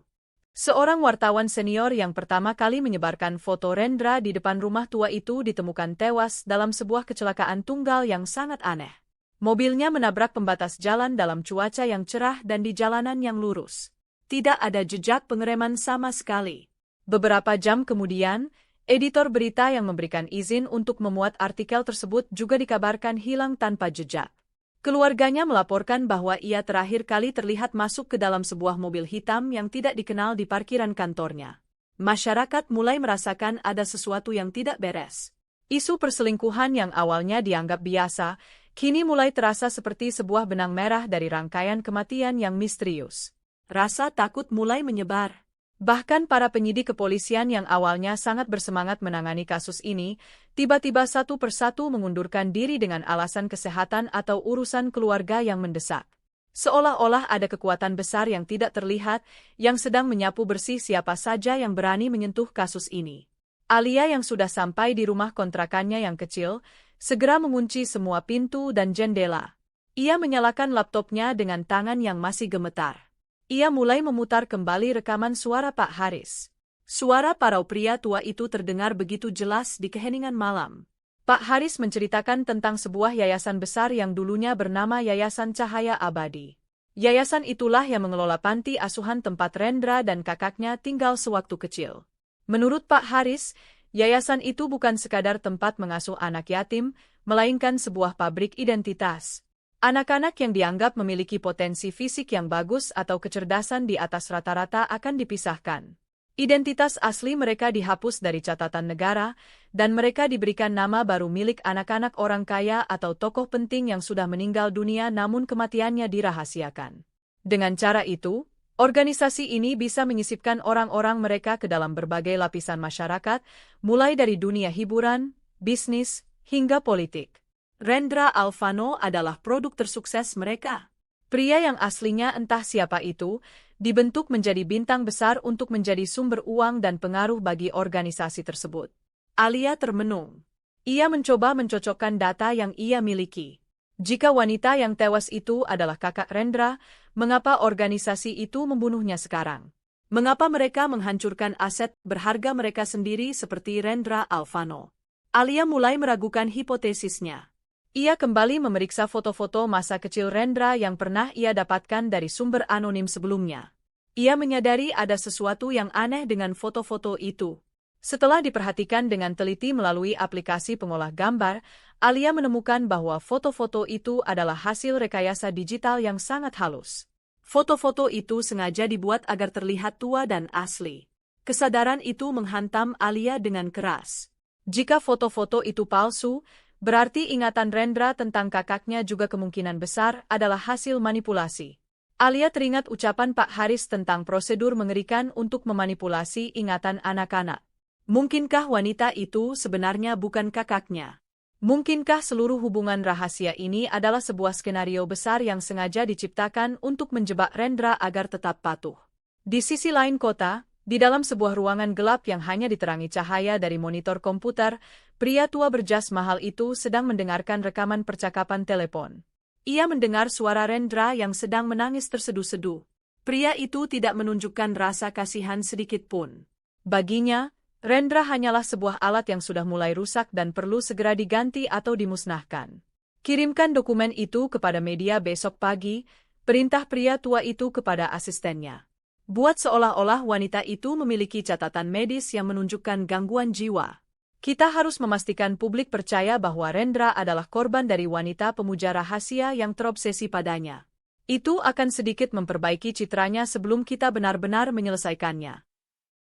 Seorang wartawan senior yang pertama kali menyebarkan foto Rendra di depan rumah tua itu ditemukan tewas dalam sebuah kecelakaan tunggal yang sangat aneh. Mobilnya menabrak pembatas jalan dalam cuaca yang cerah dan di jalanan yang lurus. Tidak ada jejak pengereman sama sekali. Beberapa jam kemudian, editor berita yang memberikan izin untuk memuat artikel tersebut juga dikabarkan hilang tanpa jejak. Keluarganya melaporkan bahwa ia terakhir kali terlihat masuk ke dalam sebuah mobil hitam yang tidak dikenal di parkiran kantornya. Masyarakat mulai merasakan ada sesuatu yang tidak beres. Isu perselingkuhan yang awalnya dianggap biasa, kini mulai terasa seperti sebuah benang merah dari rangkaian kematian yang misterius. Rasa takut mulai menyebar. Bahkan para penyidik kepolisian yang awalnya sangat bersemangat menangani kasus ini, tiba-tiba satu persatu mengundurkan diri dengan alasan kesehatan atau urusan keluarga yang mendesak. Seolah-olah ada kekuatan besar yang tidak terlihat, yang sedang menyapu bersih siapa saja yang berani menyentuh kasus ini. Alia yang sudah sampai di rumah kontrakannya yang kecil, segera mengunci semua pintu dan jendela. Ia menyalakan laptopnya dengan tangan yang masih gemetar. Ia mulai memutar kembali rekaman suara Pak Haris. Suara parau pria tua itu terdengar begitu jelas di keheningan malam. Pak Haris menceritakan tentang sebuah yayasan besar yang dulunya bernama Yayasan Cahaya Abadi. Yayasan itulah yang mengelola panti asuhan tempat Rendra dan kakaknya tinggal sewaktu kecil. Menurut Pak Haris, yayasan itu bukan sekadar tempat mengasuh anak yatim, melainkan sebuah pabrik identitas. Anak-anak yang dianggap memiliki potensi fisik yang bagus atau kecerdasan di atas rata-rata akan dipisahkan. Identitas asli mereka dihapus dari catatan negara, dan mereka diberikan nama baru milik anak-anak orang kaya atau tokoh penting yang sudah meninggal dunia namun kematiannya dirahasiakan. Dengan cara itu, organisasi ini bisa menyisipkan orang-orang mereka ke dalam berbagai lapisan masyarakat, mulai dari dunia hiburan, bisnis, hingga politik. Rendra Alfano adalah produk tersukses mereka. Pria yang aslinya entah siapa itu, dibentuk menjadi bintang besar untuk menjadi sumber uang dan pengaruh bagi organisasi tersebut. Alia termenung. Ia mencoba mencocokkan data yang ia miliki. Jika wanita yang tewas itu adalah kakak Rendra, mengapa organisasi itu membunuhnya sekarang? Mengapa mereka menghancurkan aset berharga mereka sendiri seperti Rendra Alfano? Alia mulai meragukan hipotesisnya. Ia kembali memeriksa foto-foto masa kecil Rendra yang pernah ia dapatkan dari sumber anonim sebelumnya. Ia menyadari ada sesuatu yang aneh dengan foto-foto itu. Setelah diperhatikan dengan teliti melalui aplikasi pengolah gambar, Alia menemukan bahwa foto-foto itu adalah hasil rekayasa digital yang sangat halus. Foto-foto itu sengaja dibuat agar terlihat tua dan asli. Kesadaran itu menghantam Alia dengan keras. Jika foto-foto itu palsu, berarti ingatan Rendra tentang kakaknya juga kemungkinan besar adalah hasil manipulasi. Alia teringat ucapan Pak Haris tentang prosedur mengerikan untuk memanipulasi ingatan anak-anak. Mungkinkah wanita itu sebenarnya bukan kakaknya? Mungkinkah seluruh hubungan rahasia ini adalah sebuah skenario besar yang sengaja diciptakan untuk menjebak Rendra agar tetap patuh? Di sisi lain kota, di dalam sebuah ruangan gelap yang hanya diterangi cahaya dari monitor komputer, pria tua berjas mahal itu sedang mendengarkan rekaman percakapan telepon. Ia mendengar suara Rendra yang sedang menangis terseduh-seduh. Pria itu tidak menunjukkan rasa kasihan sedikit pun. Baginya, Rendra hanyalah sebuah alat yang sudah mulai rusak dan perlu segera diganti atau dimusnahkan. Kirimkan dokumen itu kepada media besok pagi, perintah pria tua itu kepada asistennya. Buat seolah-olah wanita itu memiliki catatan medis yang menunjukkan gangguan jiwa. Kita harus memastikan publik percaya bahwa Rendra adalah korban dari wanita pemuja rahasia yang terobsesi padanya. Itu akan sedikit memperbaiki citranya sebelum kita benar-benar menyelesaikannya.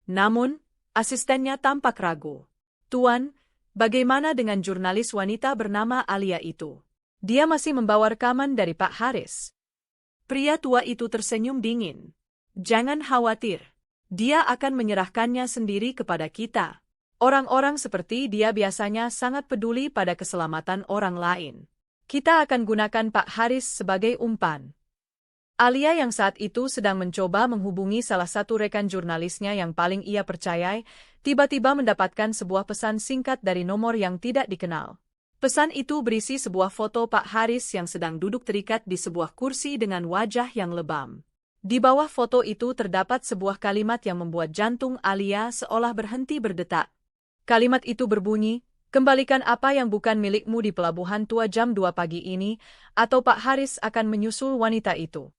Namun, asistennya tampak ragu. Tuan, bagaimana dengan jurnalis wanita bernama Alia itu? Dia masih membawa rekaman dari Pak Haris. Pria tua itu tersenyum dingin. Jangan khawatir. Dia akan menyerahkannya sendiri kepada kita. Orang-orang seperti dia biasanya sangat peduli pada keselamatan orang lain. Kita akan gunakan Pak Haris sebagai umpan. Alia yang saat itu sedang mencoba menghubungi salah satu rekan jurnalisnya yang paling ia percayai, tiba-tiba mendapatkan sebuah pesan singkat dari nomor yang tidak dikenal. Pesan itu berisi sebuah foto Pak Haris yang sedang duduk terikat di sebuah kursi dengan wajah yang lebam. Di bawah foto itu terdapat sebuah kalimat yang membuat jantung Alia seolah berhenti berdetak. Kalimat itu berbunyi, "Kembalikan apa yang bukan milikmu di pelabuhan tua jam 2 pagi ini, atau Pak Haris akan menyusul wanita itu."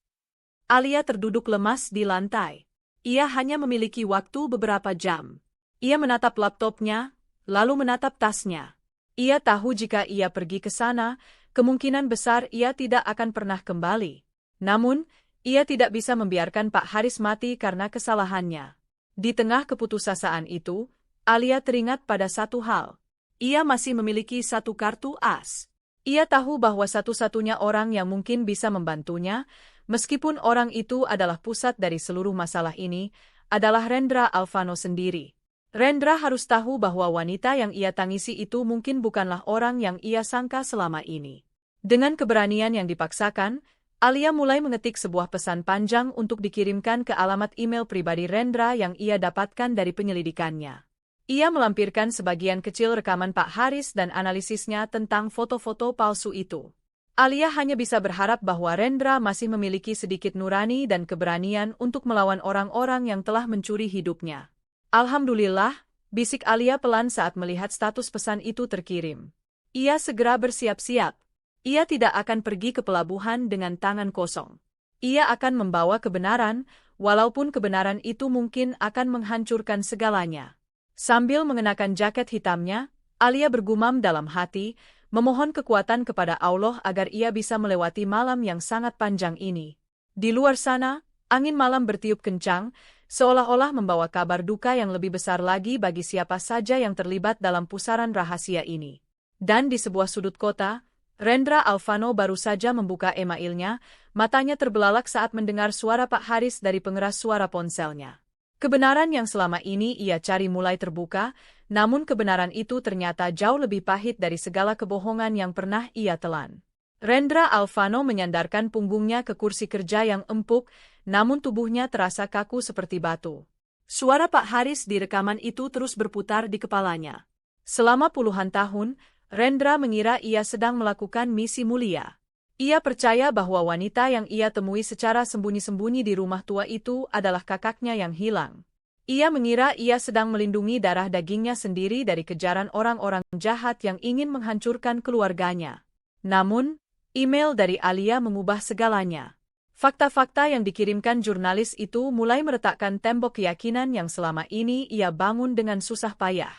Alia terduduk lemas di lantai. Ia hanya memiliki waktu beberapa jam. Ia menatap laptopnya, lalu menatap tasnya. Ia tahu jika ia pergi ke sana, kemungkinan besar ia tidak akan pernah kembali. Namun, ia tidak bisa membiarkan Pak Haris mati karena kesalahannya. Di tengah keputusasaan itu, Alia teringat pada satu hal. Ia masih memiliki satu kartu as. Ia tahu bahwa satu-satunya orang yang mungkin bisa membantunya, meskipun orang itu adalah pusat dari seluruh masalah ini, adalah Rendra Alfano sendiri. Rendra harus tahu bahwa wanita yang ia tangisi itu mungkin bukanlah orang yang ia sangka selama ini. Dengan keberanian yang dipaksakan, Alia mulai mengetik sebuah pesan panjang untuk dikirimkan ke alamat email pribadi Rendra yang ia dapatkan dari penyelidikannya. Ia melampirkan sebagian kecil rekaman Pak Haris dan analisisnya tentang foto-foto palsu itu. Alia hanya bisa berharap bahwa Rendra masih memiliki sedikit nurani dan keberanian untuk melawan orang-orang yang telah mencuri hidupnya. Alhamdulillah, bisik Alia pelan saat melihat status pesan itu terkirim. Ia segera bersiap-siap. Ia tidak akan pergi ke pelabuhan dengan tangan kosong. Ia akan membawa kebenaran, walaupun kebenaran itu mungkin akan menghancurkan segalanya. Sambil mengenakan jaket hitamnya, Alia bergumam dalam hati, memohon kekuatan kepada Allah agar ia bisa melewati malam yang sangat panjang ini. Di luar sana, angin malam bertiup kencang, seolah-olah membawa kabar duka yang lebih besar lagi bagi siapa saja yang terlibat dalam pusaran rahasia ini. Dan di sebuah sudut kota, Rendra Alfano baru saja membuka emailnya, matanya terbelalak saat mendengar suara Pak Haris dari pengeras suara ponselnya. Kebenaran yang selama ini ia cari mulai terbuka, namun kebenaran itu ternyata jauh lebih pahit dari segala kebohongan yang pernah ia telan. Rendra Alfano menyandarkan punggungnya ke kursi kerja yang empuk, namun tubuhnya terasa kaku seperti batu. Suara Pak Haris di rekaman itu terus berputar di kepalanya. Selama puluhan tahun, Rendra mengira ia sedang melakukan misi mulia. Ia percaya bahwa wanita yang ia temui secara sembunyi-sembunyi di rumah tua itu adalah kakaknya yang hilang. Ia mengira ia sedang melindungi darah dagingnya sendiri dari kejaran orang-orang jahat yang ingin menghancurkan keluarganya. Namun, email dari Alia mengubah segalanya. Fakta-fakta yang dikirimkan jurnalis itu mulai meretakkan tembok keyakinan yang selama ini ia bangun dengan susah payah.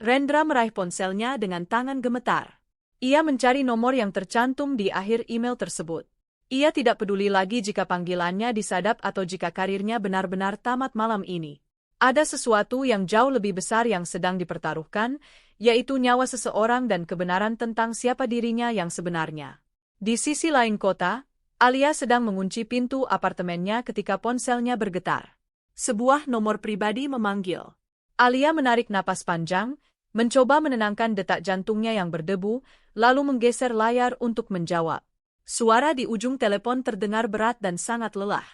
Rendra meraih ponselnya dengan tangan gemetar. Ia mencari nomor yang tercantum di akhir email tersebut. Ia tidak peduli lagi jika panggilannya disadap atau jika karirnya benar-benar tamat malam ini. Ada sesuatu yang jauh lebih besar yang sedang dipertaruhkan, yaitu nyawa seseorang dan kebenaran tentang siapa dirinya yang sebenarnya. Di sisi lain kota, Alia sedang mengunci pintu apartemennya ketika ponselnya bergetar. Sebuah nomor pribadi memanggil. Alia menarik napas panjang, mencoba menenangkan detak jantungnya yang berdebu, lalu menggeser layar untuk menjawab. Suara di ujung telepon terdengar berat dan sangat lelah.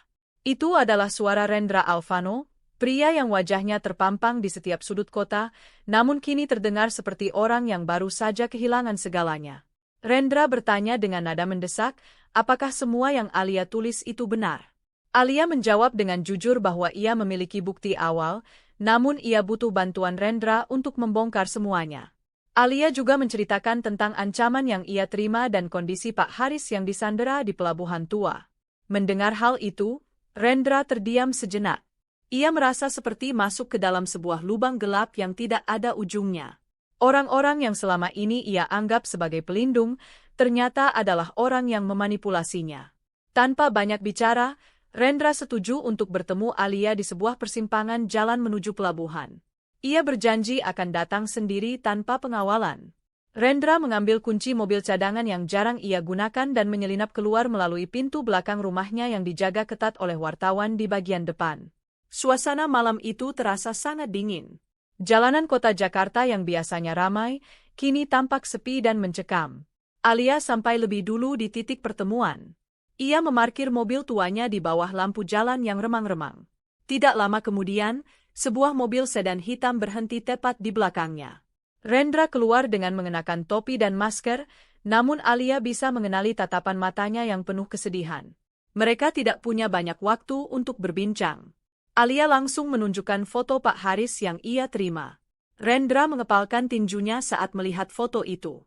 Itu adalah suara Rendra Alfano, pria yang wajahnya terpampang di setiap sudut kota, namun kini terdengar seperti orang yang baru saja kehilangan segalanya. Rendra bertanya dengan nada mendesak, apakah semua yang Alia tulis itu benar? Alia menjawab dengan jujur bahwa ia memiliki bukti awal, namun ia butuh bantuan Rendra untuk membongkar semuanya. Alia juga menceritakan tentang ancaman yang ia terima dan kondisi Pak Haris yang disandera di pelabuhan tua. Mendengar hal itu, Rendra terdiam sejenak. Ia merasa seperti masuk ke dalam sebuah lubang gelap yang tidak ada ujungnya. Orang-orang yang selama ini ia anggap sebagai pelindung, ternyata adalah orang yang memanipulasinya. Tanpa banyak bicara, Rendra setuju untuk bertemu Alia di sebuah persimpangan jalan menuju pelabuhan. Ia berjanji akan datang sendiri tanpa pengawalan. Rendra mengambil kunci mobil cadangan yang jarang ia gunakan dan menyelinap keluar melalui pintu belakang rumahnya yang dijaga ketat oleh wartawan di bagian depan. Suasana malam itu terasa sangat dingin. Jalanan kota Jakarta yang biasanya ramai, kini tampak sepi dan mencekam. Alia sampai lebih dulu di titik pertemuan. Ia memarkir mobil tuanya di bawah lampu jalan yang remang-remang. Tidak lama kemudian, sebuah mobil sedan hitam berhenti tepat di belakangnya. Rendra keluar dengan mengenakan topi dan masker, namun Alia bisa mengenali tatapan matanya yang penuh kesedihan. Mereka tidak punya banyak waktu untuk berbincang. Alia langsung menunjukkan foto Pak Haris yang ia terima. Rendra mengepalkan tinjunya saat melihat foto itu.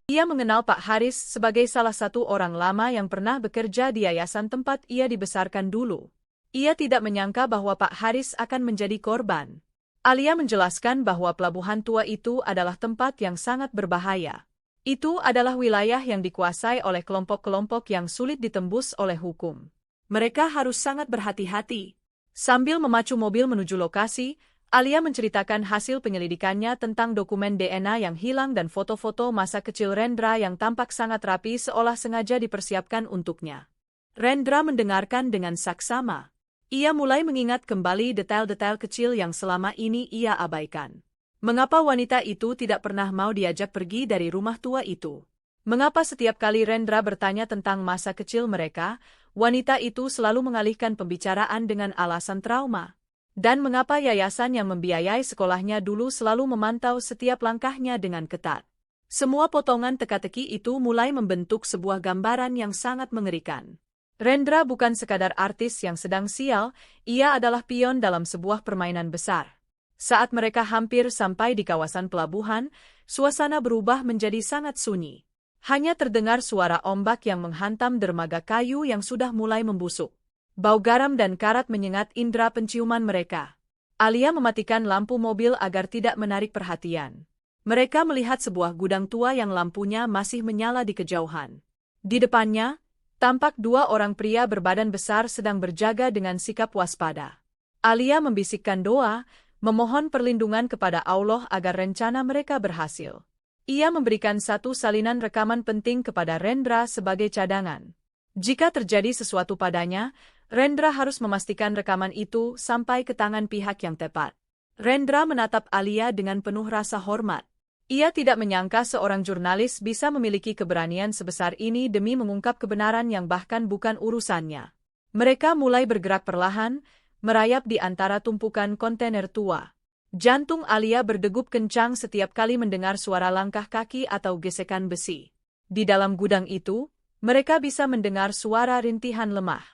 Ia mengenal Pak Haris sebagai salah satu orang lama yang pernah bekerja di yayasan tempat ia dibesarkan dulu. Ia tidak menyangka bahwa Pak Haris akan menjadi korban. Alia menjelaskan bahwa pelabuhan tua itu adalah tempat yang sangat berbahaya. Itu adalah wilayah yang dikuasai oleh kelompok-kelompok yang sulit ditembus oleh hukum. Mereka harus sangat berhati-hati. Sambil memacu mobil menuju lokasi, Alia menceritakan hasil penyelidikannya tentang dokumen DNA yang hilang dan foto-foto masa kecil Rendra yang tampak sangat rapi seolah sengaja dipersiapkan untuknya. Rendra mendengarkan dengan saksama. Ia mulai mengingat kembali detail-detail kecil yang selama ini ia abaikan. Mengapa wanita itu tidak pernah mau diajak pergi dari rumah tua itu? Mengapa setiap kali Rendra bertanya tentang masa kecil mereka, wanita itu selalu mengalihkan pembicaraan dengan alasan trauma? Dan mengapa yayasan yang membiayai sekolahnya dulu selalu memantau setiap langkahnya dengan ketat? Semua potongan teka-teki itu mulai membentuk sebuah gambaran yang sangat mengerikan. Rendra bukan sekadar artis yang sedang sial, ia adalah pion dalam sebuah permainan besar. Saat mereka hampir sampai di kawasan pelabuhan, suasana berubah menjadi sangat sunyi. Hanya terdengar suara ombak yang menghantam dermaga kayu yang sudah mulai membusuk. Bau garam dan karat menyengat indera penciuman mereka. Alia mematikan lampu mobil agar tidak menarik perhatian. Mereka melihat sebuah gudang tua yang lampunya masih menyala di kejauhan. Di depannya, tampak dua orang pria berbadan besar sedang berjaga dengan sikap waspada. Alia membisikkan doa, memohon perlindungan kepada Allah agar rencana mereka berhasil. Ia memberikan satu salinan rekaman penting kepada Rendra sebagai cadangan. Jika terjadi sesuatu padanya, Rendra harus memastikan rekaman itu sampai ke tangan pihak yang tepat. Rendra menatap Alia dengan penuh rasa hormat. Ia tidak menyangka seorang jurnalis bisa memiliki keberanian sebesar ini demi mengungkap kebenaran yang bahkan bukan urusannya. Mereka mulai bergerak perlahan, merayap di antara tumpukan kontainer tua. Jantung Alia berdegup kencang setiap kali mendengar suara langkah kaki atau gesekan besi. Di dalam gudang itu, mereka bisa mendengar suara rintihan lemah.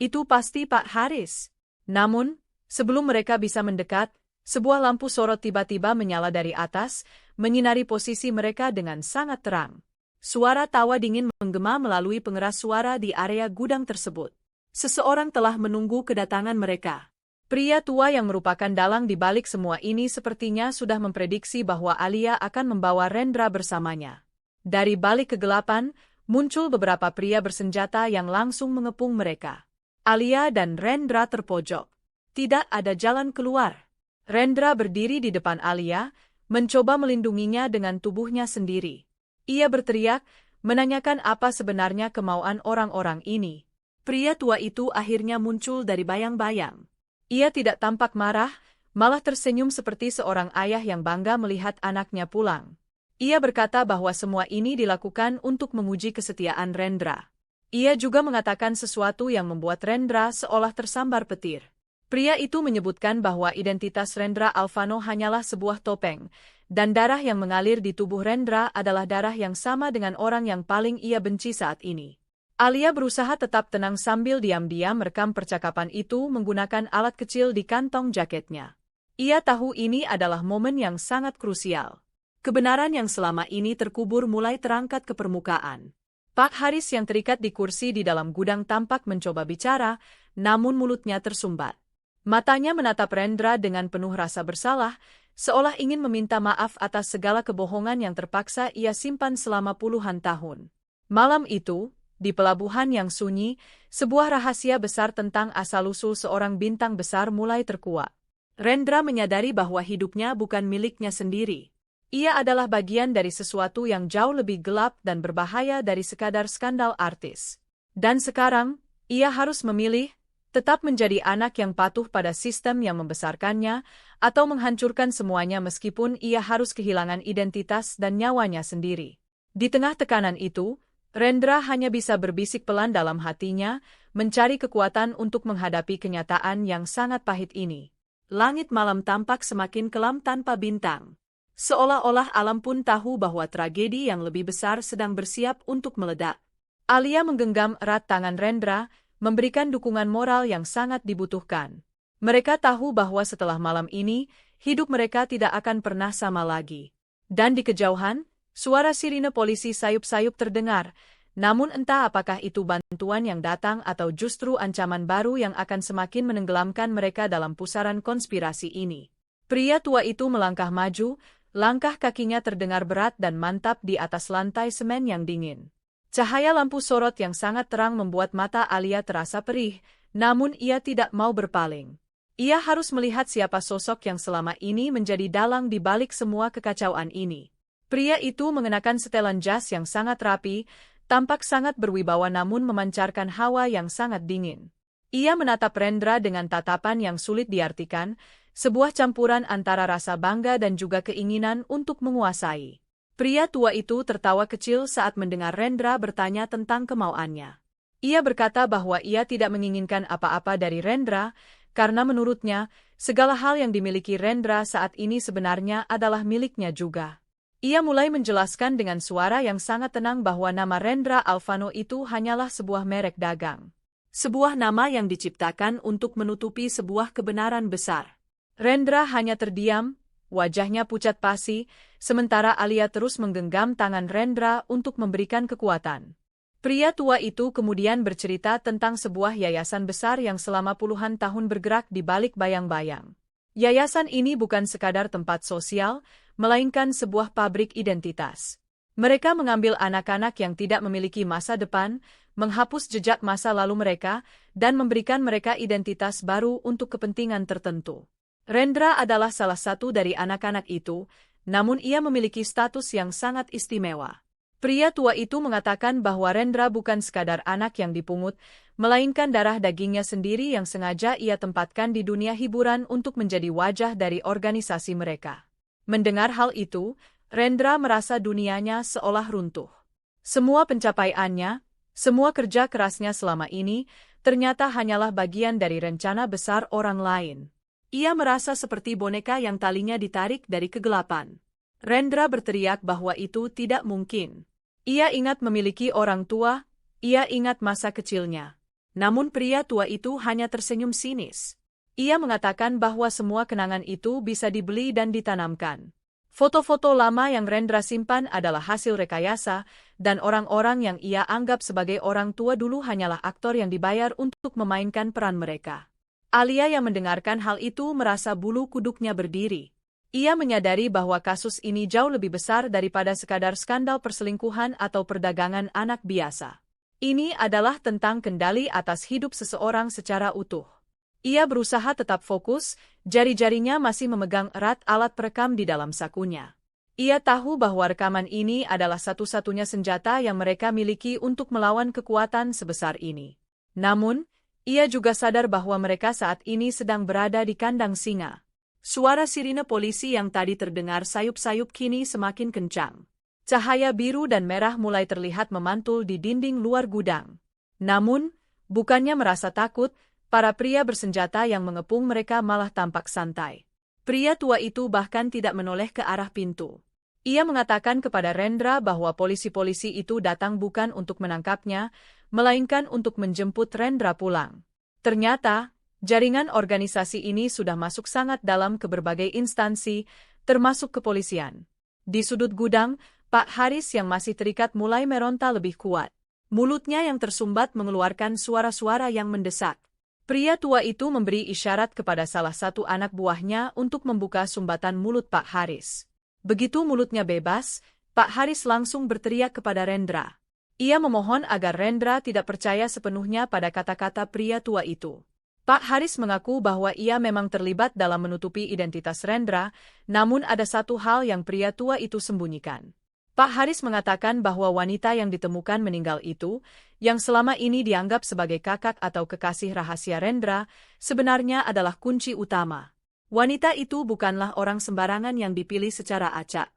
Itu pasti Pak Haris. Namun, sebelum mereka bisa mendekat, sebuah lampu sorot tiba-tiba menyala dari atas, menyinari posisi mereka dengan sangat terang. Suara tawa dingin menggema melalui pengeras suara di area gudang tersebut. Seseorang telah menunggu kedatangan mereka. Pria tua yang merupakan dalang di balik semua ini sepertinya sudah memprediksi bahwa Alia akan membawa Rendra bersamanya. Dari balik kegelapan, muncul beberapa pria bersenjata yang langsung mengepung mereka. Alia dan Rendra terpojok. Tidak ada jalan keluar. Rendra berdiri di depan Alia, mencoba melindunginya dengan tubuhnya sendiri. Ia berteriak, menanyakan apa sebenarnya kemauan orang-orang ini. Pria tua itu akhirnya muncul dari bayang-bayang. Ia tidak tampak marah, malah tersenyum seperti seorang ayah yang bangga melihat anaknya pulang. Ia berkata bahwa semua ini dilakukan untuk menguji kesetiaan Rendra. Ia juga mengatakan sesuatu yang membuat Rendra seolah tersambar petir. Pria itu menyebutkan bahwa identitas Rendra Alvano hanyalah sebuah topeng, dan darah yang mengalir di tubuh Rendra adalah darah yang sama dengan orang yang paling ia benci saat ini. Alia berusaha tetap tenang sambil diam-diam merekam percakapan itu menggunakan alat kecil di kantong jaketnya. Ia tahu ini adalah momen yang sangat krusial. Kebenaran yang selama ini terkubur mulai terangkat ke permukaan. Pak Haris yang terikat di kursi di dalam gudang tampak mencoba bicara, namun mulutnya tersumbat. Matanya menatap Rendra dengan penuh rasa bersalah, seolah ingin meminta maaf atas segala kebohongan yang terpaksa ia simpan selama puluhan tahun. Malam itu, di pelabuhan yang sunyi, sebuah rahasia besar tentang asal-usul seorang bintang besar mulai terkuak. Rendra menyadari bahwa hidupnya bukan miliknya sendiri. Ia adalah bagian dari sesuatu yang jauh lebih gelap dan berbahaya dari sekadar skandal artis. Dan sekarang, ia harus memilih, Tetap menjadi anak yang patuh pada sistem yang membesarkannya, atau menghancurkan semuanya meskipun ia harus kehilangan identitas dan nyawanya sendiri. Di tengah tekanan itu, Rendra hanya bisa berbisik pelan dalam hatinya, mencari kekuatan untuk menghadapi kenyataan yang sangat pahit ini. Langit malam tampak semakin kelam tanpa bintang. Seolah-olah alam pun tahu bahwa tragedi yang lebih besar sedang bersiap untuk meledak. Alia menggenggam erat tangan Rendra, memberikan dukungan moral yang sangat dibutuhkan. Mereka tahu bahwa setelah malam ini, hidup mereka tidak akan pernah sama lagi. Dan di kejauhan, suara sirine polisi sayup-sayup terdengar, namun entah apakah itu bantuan yang datang atau justru ancaman baru yang akan semakin menenggelamkan mereka dalam pusaran konspirasi ini. Pria tua itu melangkah maju, langkah kakinya terdengar berat dan mantap di atas lantai semen yang dingin. Cahaya lampu sorot yang sangat terang membuat mata Alia terasa perih, namun ia tidak mau berpaling. Ia harus melihat siapa sosok yang selama ini menjadi dalang di balik semua kekacauan ini. Pria itu mengenakan setelan jas yang sangat rapi, tampak sangat berwibawa namun memancarkan hawa yang sangat dingin. Ia menatap Rendra dengan tatapan yang sulit diartikan, sebuah campuran antara rasa bangga dan juga keinginan untuk menguasai. Pria tua itu tertawa kecil saat mendengar Rendra bertanya tentang kemauannya. Ia berkata bahwa ia tidak menginginkan apa-apa dari Rendra, karena menurutnya, segala hal yang dimiliki Rendra saat ini sebenarnya adalah miliknya juga. Ia mulai menjelaskan dengan suara yang sangat tenang bahwa nama Rendra Alvano itu hanyalah sebuah merek dagang. Sebuah nama yang diciptakan untuk menutupi sebuah kebenaran besar. Rendra hanya terdiam, wajahnya pucat pasi, sementara Alia terus menggenggam tangan Rendra untuk memberikan kekuatan. Pria tua itu kemudian bercerita tentang sebuah yayasan besar yang selama puluhan tahun bergerak di balik bayang-bayang. Yayasan ini bukan sekadar tempat sosial, melainkan sebuah pabrik identitas. Mereka mengambil anak-anak yang tidak memiliki masa depan, menghapus jejak masa lalu mereka, dan memberikan mereka identitas baru untuk kepentingan tertentu. Rendra adalah salah satu dari anak-anak itu, namun ia memiliki status yang sangat istimewa. Pria tua itu mengatakan bahwa Rendra bukan sekadar anak yang dipungut, melainkan darah dagingnya sendiri yang sengaja ia tempatkan di dunia hiburan untuk menjadi wajah dari organisasi mereka. Mendengar hal itu, Rendra merasa dunianya seolah runtuh. Semua pencapaiannya, semua kerja kerasnya selama ini, ternyata hanyalah bagian dari rencana besar orang lain. Ia merasa seperti boneka yang talinya ditarik dari kegelapan. Rendra berteriak bahwa itu tidak mungkin. Ia ingat memiliki orang tua, ia ingat masa kecilnya. Namun pria tua itu hanya tersenyum sinis. Ia mengatakan bahwa semua kenangan itu bisa dibeli dan ditanamkan. Foto-foto lama yang Rendra simpan adalah hasil rekayasa, dan orang-orang yang ia anggap sebagai orang tua dulu hanyalah aktor yang dibayar untuk memainkan peran mereka. Alia yang mendengarkan hal itu merasa bulu kuduknya berdiri. Ia menyadari bahwa kasus ini jauh lebih besar daripada sekadar skandal perselingkuhan atau perdagangan anak biasa. Ini adalah tentang kendali atas hidup seseorang secara utuh. Ia berusaha tetap fokus, jari-jarinya masih memegang erat alat perekam di dalam sakunya. Ia tahu bahwa rekaman ini adalah satu-satunya senjata yang mereka miliki untuk melawan kekuatan sebesar ini. Namun, ia juga sadar bahwa mereka saat ini sedang berada di kandang singa. Suara sirine polisi yang tadi terdengar sayup-sayup kini semakin kencang. Cahaya biru dan merah mulai terlihat memantul di dinding luar gudang. Namun, bukannya merasa takut, para pria bersenjata yang mengepung mereka malah tampak santai. Pria tua itu bahkan tidak menoleh ke arah pintu. Ia mengatakan kepada Rendra bahwa polisi-polisi itu datang bukan untuk menangkapnya, melainkan untuk menjemput Rendra pulang. Ternyata, jaringan organisasi ini sudah masuk sangat dalam ke berbagai instansi, termasuk kepolisian. Di sudut gudang, Pak Haris yang masih terikat mulai meronta lebih kuat. Mulutnya yang tersumbat mengeluarkan suara-suara yang mendesak. Pria tua itu memberi isyarat kepada salah satu anak buahnya untuk membuka sumbatan mulut Pak Haris. Begitu mulutnya bebas, Pak Haris langsung berteriak kepada Rendra. Ia memohon agar Rendra tidak percaya sepenuhnya pada kata-kata pria tua itu. Pak Haris mengaku bahwa ia memang terlibat dalam menutupi identitas Rendra, namun ada satu hal yang pria tua itu sembunyikan. Pak Haris mengatakan bahwa wanita yang ditemukan meninggal itu, yang selama ini dianggap sebagai kakak atau kekasih rahasia Rendra, sebenarnya adalah kunci utama. Wanita itu bukanlah orang sembarangan yang dipilih secara acak.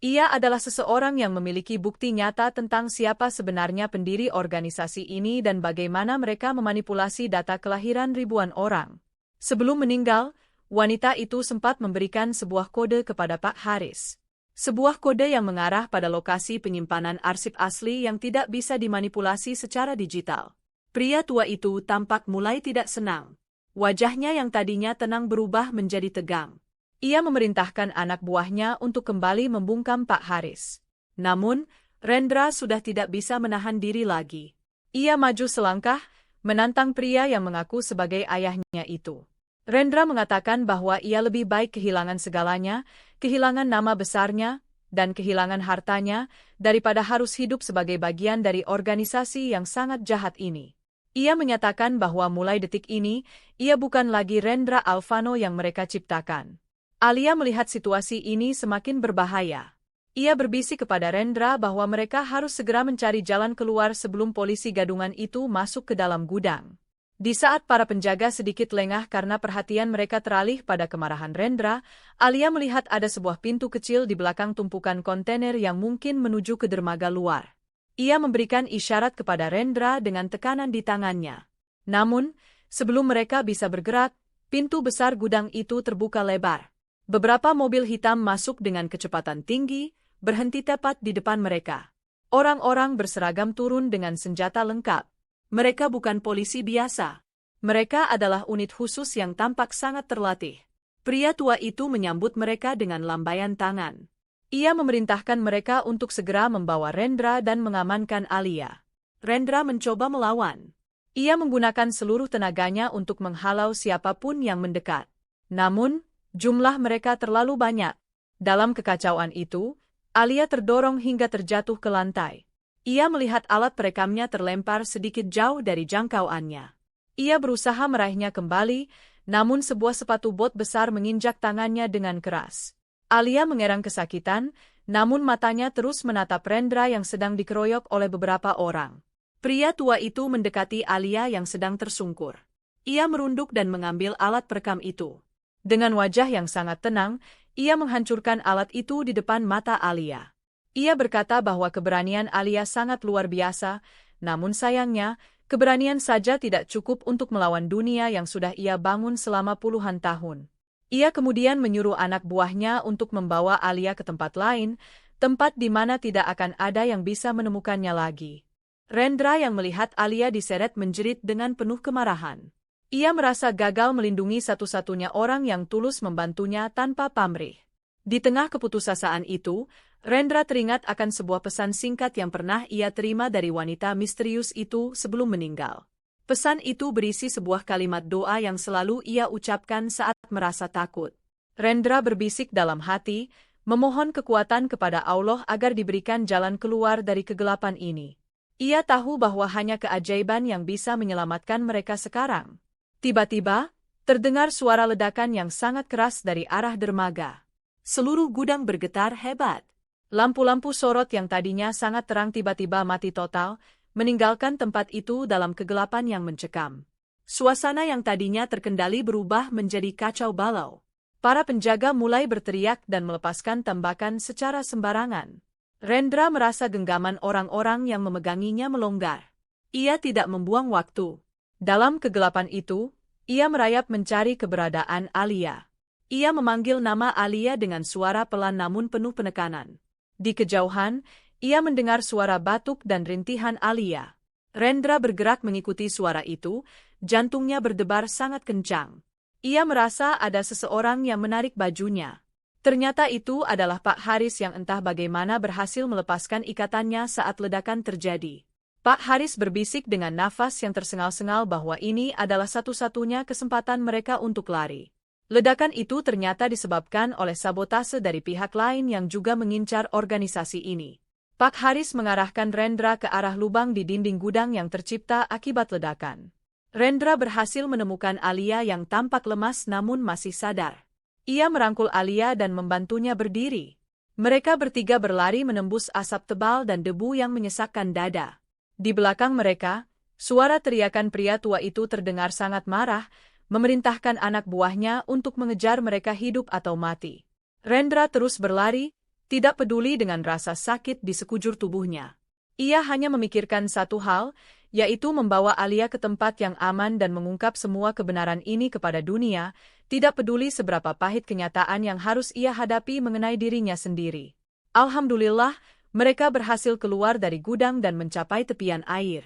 Ia adalah seseorang yang memiliki bukti nyata tentang siapa sebenarnya pendiri organisasi ini dan bagaimana mereka memanipulasi data kelahiran ribuan orang. Sebelum meninggal, wanita itu sempat memberikan sebuah kode kepada Pak Haris. Sebuah kode yang mengarah pada lokasi penyimpanan arsip asli yang tidak bisa dimanipulasi secara digital. Pria tua itu tampak mulai tidak senang. Wajahnya yang tadinya tenang berubah menjadi tegang. Ia memerintahkan anak buahnya untuk kembali membungkam Pak Haris. Namun, Rendra sudah tidak bisa menahan diri lagi. Ia maju selangkah, menantang pria yang mengaku sebagai ayahnya itu. Rendra mengatakan bahwa ia lebih baik kehilangan segalanya, kehilangan nama besarnya, dan kehilangan hartanya, daripada harus hidup sebagai bagian dari organisasi yang sangat jahat ini. Ia menyatakan bahwa mulai detik ini, ia bukan lagi Rendra Alvano yang mereka ciptakan. Alia melihat situasi ini semakin berbahaya. Ia berbisik kepada Rendra bahwa mereka harus segera mencari jalan keluar sebelum polisi gadungan itu masuk ke dalam gudang. Di saat para penjaga sedikit lengah karena perhatian mereka teralih pada kemarahan Rendra, Alia melihat ada sebuah pintu kecil di belakang tumpukan kontainer yang mungkin menuju ke dermaga luar. Ia memberikan isyarat kepada Rendra dengan tekanan di tangannya. Namun, sebelum mereka bisa bergerak, pintu besar gudang itu terbuka lebar. Beberapa mobil hitam masuk dengan kecepatan tinggi, berhenti tepat di depan mereka. Orang-orang berseragam turun dengan senjata lengkap. Mereka bukan polisi biasa. Mereka adalah unit khusus yang tampak sangat terlatih. Pria tua itu menyambut mereka dengan lambaian tangan. Ia memerintahkan mereka untuk segera membawa Rendra dan mengamankan Alia. Rendra mencoba melawan. Ia menggunakan seluruh tenaganya untuk menghalau siapapun yang mendekat. Namun, jumlah mereka terlalu banyak. Dalam kekacauan itu, Alia terdorong hingga terjatuh ke lantai. Ia melihat alat perekamnya terlempar sedikit jauh dari jangkauannya. Ia berusaha meraihnya kembali, namun sebuah sepatu bot besar menginjak tangannya dengan keras. Alia mengerang kesakitan, namun matanya terus menatap Rendra yang sedang dikeroyok oleh beberapa orang. Pria tua itu mendekati Alia yang sedang tersungkur. Ia merunduk dan mengambil alat perekam itu. Dengan wajah yang sangat tenang, ia menghancurkan alat itu di depan mata Alia. Ia berkata bahwa keberanian Alia sangat luar biasa, namun sayangnya, keberanian saja tidak cukup untuk melawan dunia yang sudah ia bangun selama puluhan tahun. Ia kemudian menyuruh anak buahnya untuk membawa Alia ke tempat lain, tempat di mana tidak akan ada yang bisa menemukannya lagi. Rendra yang melihat Alia diseret menjerit dengan penuh kemarahan. Ia merasa gagal melindungi satu-satunya orang yang tulus membantunya tanpa pamrih. Di tengah keputusasaan itu, Rendra teringat akan sebuah pesan singkat yang pernah ia terima dari wanita misterius itu sebelum meninggal. Pesan itu berisi sebuah kalimat doa yang selalu ia ucapkan saat merasa takut. Rendra berbisik dalam hati, memohon kekuatan kepada Allah agar diberikan jalan keluar dari kegelapan ini. Ia tahu bahwa hanya keajaiban yang bisa menyelamatkan mereka sekarang. Tiba-tiba, terdengar suara ledakan yang sangat keras dari arah dermaga. Seluruh gudang bergetar hebat. Lampu-lampu sorot yang tadinya sangat terang tiba-tiba mati total, meninggalkan tempat itu dalam kegelapan yang mencekam. Suasana yang tadinya terkendali berubah menjadi kacau balau. Para penjaga mulai berteriak dan melepaskan tembakan secara sembarangan. Rendra merasa genggaman orang-orang yang memeganginya melonggar. Ia tidak membuang waktu. Dalam kegelapan itu, ia merayap mencari keberadaan Alia. Ia memanggil nama Alia dengan suara pelan namun penuh penekanan. Di kejauhan, ia mendengar suara batuk dan rintihan Alia. Rendra bergerak mengikuti suara itu, jantungnya berdebar sangat kencang. Ia merasa ada seseorang yang menarik bajunya. Ternyata itu adalah Pak Haris yang entah bagaimana berhasil melepaskan ikatannya saat ledakan terjadi. Pak Haris berbisik dengan nafas yang tersengal-sengal bahwa ini adalah satu-satunya kesempatan mereka untuk lari. Ledakan itu ternyata disebabkan oleh sabotase dari pihak lain yang juga mengincar organisasi ini. Pak Haris mengarahkan Rendra ke arah lubang di dinding gudang yang tercipta akibat ledakan. Rendra berhasil menemukan Alia yang tampak lemas namun masih sadar. Ia merangkul Alia dan membantunya berdiri. Mereka bertiga berlari menembus asap tebal dan debu yang menyesakkan dada. Di belakang mereka, suara teriakan pria tua itu terdengar sangat marah, memerintahkan anak buahnya untuk mengejar mereka hidup atau mati. Rendra terus berlari, tidak peduli dengan rasa sakit di sekujur tubuhnya. Ia hanya memikirkan satu hal, yaitu membawa Alia ke tempat yang aman dan mengungkap semua kebenaran ini kepada dunia, tidak peduli seberapa pahit kenyataan yang harus ia hadapi mengenai dirinya sendiri. Alhamdulillah, mereka berhasil keluar dari gudang dan mencapai tepian air.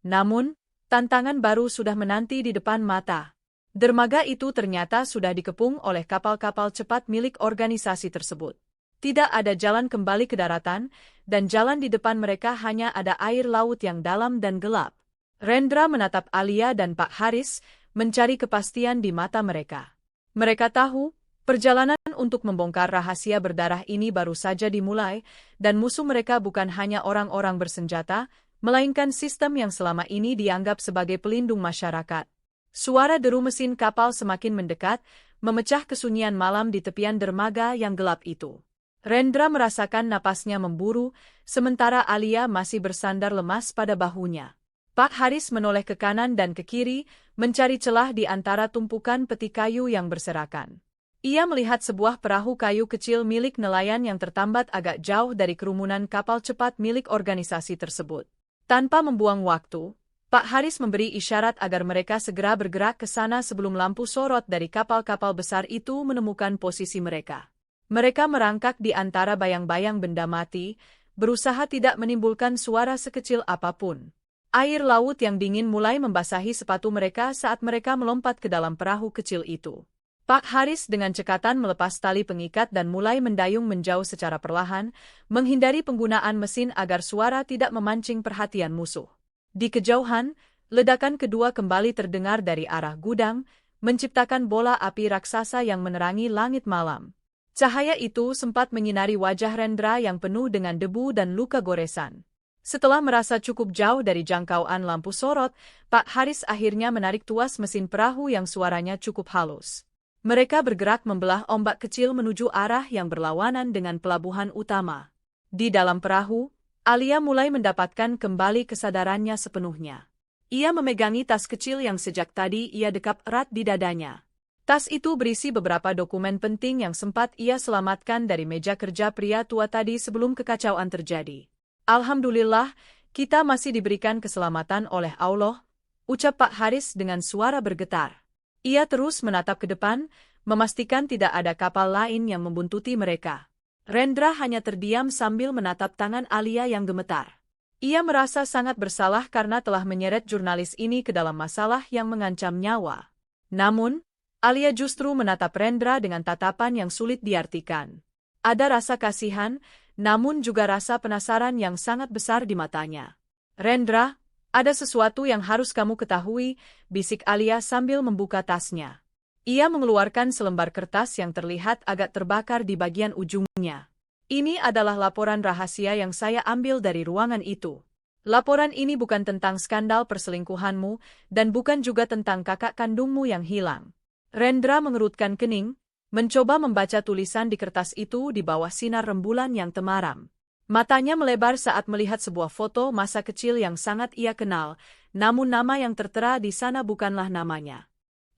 Namun, tantangan baru sudah menanti di depan mata. Dermaga itu ternyata sudah dikepung oleh kapal-kapal cepat milik organisasi tersebut. Tidak ada jalan kembali ke daratan, dan jalan di depan mereka hanya ada air laut yang dalam dan gelap. Rendra menatap Alia dan Pak Haris, mencari kepastian di mata mereka. Mereka tahu, perjalanan untuk membongkar rahasia berdarah ini baru saja dimulai, dan musuh mereka bukan hanya orang-orang bersenjata, melainkan sistem yang selama ini dianggap sebagai pelindung masyarakat. Suara deru mesin kapal semakin mendekat, memecah kesunyian malam di tepian dermaga yang gelap itu. Rendra merasakan napasnya memburu, sementara Alia masih bersandar lemas pada bahunya. Pak Haris menoleh ke kanan dan ke kiri, mencari celah di antara tumpukan peti kayu yang berserakan. Ia melihat sebuah perahu kayu kecil milik nelayan yang tertambat agak jauh dari kerumunan kapal cepat milik organisasi tersebut. Tanpa membuang waktu, Pak Haris memberi isyarat agar mereka segera bergerak ke sana sebelum lampu sorot dari kapal-kapal besar itu menemukan posisi mereka. Mereka merangkak di antara bayang-bayang benda mati, berusaha tidak menimbulkan suara sekecil apapun. Air laut yang dingin mulai membasahi sepatu mereka saat mereka melompat ke dalam perahu kecil itu. Pak Haris dengan cekatan melepas tali pengikat dan mulai mendayung menjauh secara perlahan, menghindari penggunaan mesin agar suara tidak memancing perhatian musuh. Di kejauhan, ledakan kedua kembali terdengar dari arah gudang, menciptakan bola api raksasa yang menerangi langit malam. Cahaya itu sempat menyinari wajah Rendra yang penuh dengan debu dan luka goresan. Setelah merasa cukup jauh dari jangkauan lampu sorot, Pak Haris akhirnya menarik tuas mesin perahu yang suaranya cukup halus. Mereka bergerak membelah ombak kecil menuju arah yang berlawanan dengan pelabuhan utama. Di dalam perahu, Alia mulai mendapatkan kembali kesadarannya sepenuhnya. Ia memegangi tas kecil yang sejak tadi ia dekap erat di dadanya. Tas itu berisi beberapa dokumen penting yang sempat ia selamatkan dari meja kerja pria tua tadi sebelum kekacauan terjadi. Alhamdulillah, kita masih diberikan keselamatan oleh Allah, ucap Pak Haris dengan suara bergetar. Ia terus menatap ke depan, memastikan tidak ada kapal lain yang membuntuti mereka. Rendra hanya terdiam sambil menatap tangan Alia yang gemetar. Ia merasa sangat bersalah karena telah menyeret jurnalis ini ke dalam masalah yang mengancam nyawa. Namun, Alia justru menatap Rendra dengan tatapan yang sulit diartikan. Ada rasa kasihan, namun juga rasa penasaran yang sangat besar di matanya. Rendra, ada sesuatu yang harus kamu ketahui, bisik Alia sambil membuka tasnya. Ia mengeluarkan selembar kertas yang terlihat agak terbakar di bagian ujungnya. Ini adalah laporan rahasia yang saya ambil dari ruangan itu. Laporan ini bukan tentang skandal perselingkuhanmu, dan bukan juga tentang kakak kandungmu yang hilang. Rendra mengerutkan kening, mencoba membaca tulisan di kertas itu di bawah sinar rembulan yang temaram. Matanya melebar saat melihat sebuah foto masa kecil yang sangat ia kenal, namun nama yang tertera di sana bukanlah namanya.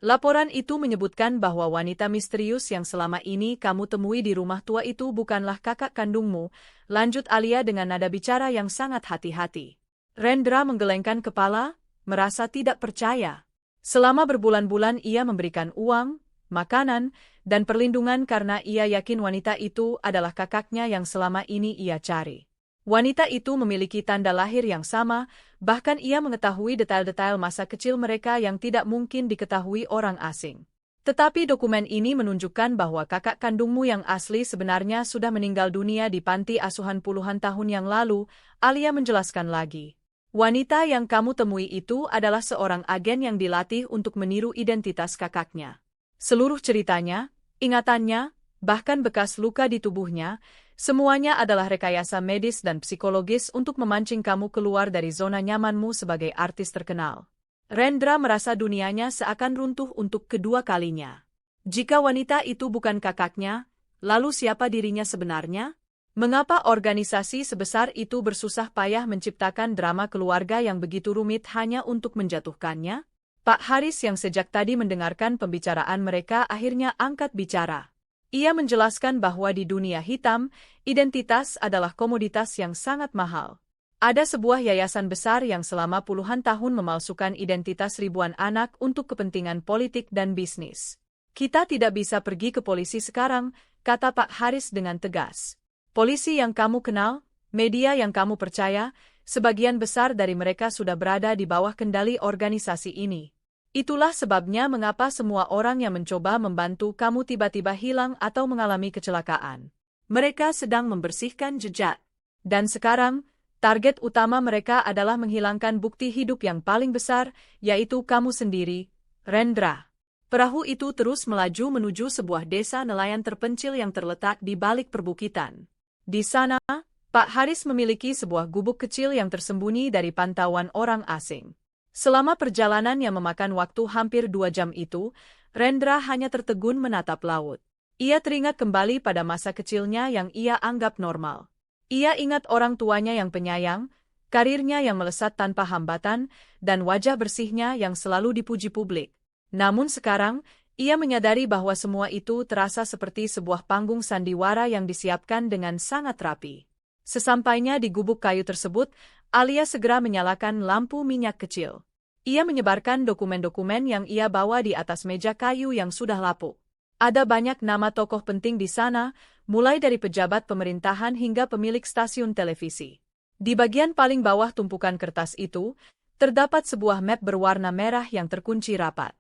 Laporan itu menyebutkan bahwa wanita misterius yang selama ini kamu temui di rumah tua itu bukanlah kakak kandungmu, lanjut Alia dengan nada bicara yang sangat hati-hati. Rendra menggelengkan kepala, merasa tidak percaya. Selama berbulan-bulan ia memberikan uang, makanan, dan perlindungan karena ia yakin wanita itu adalah kakaknya yang selama ini ia cari. Wanita itu memiliki tanda lahir yang sama, bahkan ia mengetahui detail-detail masa kecil mereka yang tidak mungkin diketahui orang asing. Tetapi dokumen ini menunjukkan bahwa kakak kandungmu yang asli sebenarnya sudah meninggal dunia di panti asuhan puluhan tahun yang lalu, Alia menjelaskan lagi. Wanita yang kamu temui itu adalah seorang agen yang dilatih untuk meniru identitas kakaknya. Seluruh ceritanya, ingatannya, bahkan bekas luka di tubuhnya, semuanya adalah rekayasa medis dan psikologis untuk memancing kamu keluar dari zona nyamanmu sebagai artis terkenal. Rendra merasa dunianya seakan runtuh untuk kedua kalinya. Jika wanita itu bukan kakaknya, lalu siapa dirinya sebenarnya? Mengapa organisasi sebesar itu bersusah payah menciptakan drama keluarga yang begitu rumit hanya untuk menjatuhkannya? Pak Haris yang sejak tadi mendengarkan pembicaraan mereka akhirnya angkat bicara. Ia menjelaskan bahwa di dunia hitam, identitas adalah komoditas yang sangat mahal. Ada sebuah yayasan besar yang selama puluhan tahun memalsukan identitas ribuan anak untuk kepentingan politik dan bisnis. Kita tidak bisa pergi ke polisi sekarang, kata Pak Haris dengan tegas. Polisi yang kamu kenal, media yang kamu percaya, sebagian besar dari mereka sudah berada di bawah kendali organisasi ini. Itulah sebabnya mengapa semua orang yang mencoba membantu kamu tiba-tiba hilang atau mengalami kecelakaan. Mereka sedang membersihkan jejak. Dan sekarang, target utama mereka adalah menghilangkan bukti hidup yang paling besar, yaitu kamu sendiri, Rendra. Perahu itu terus melaju menuju sebuah desa nelayan terpencil yang terletak di balik perbukitan. Di sana, Pak Haris memiliki sebuah gubuk kecil yang tersembunyi dari pantauan orang asing. Selama perjalanan yang memakan waktu hampir 2 jam itu, Rendra hanya tertegun menatap laut. Ia teringat kembali pada masa kecilnya yang ia anggap normal. Ia ingat orang tuanya yang penyayang, karirnya yang melesat tanpa hambatan, dan wajah bersihnya yang selalu dipuji publik. Namun sekarang, ia menyadari bahwa semua itu terasa seperti sebuah panggung sandiwara yang disiapkan dengan sangat rapi. Sesampainya di gubuk kayu tersebut, Alia segera menyalakan lampu minyak kecil. Ia menyebarkan dokumen-dokumen yang ia bawa di atas meja kayu yang sudah lapuk. Ada banyak nama tokoh penting di sana, mulai dari pejabat pemerintahan hingga pemilik stasiun televisi. Di bagian paling bawah tumpukan kertas itu, terdapat sebuah map berwarna merah yang terkunci rapat.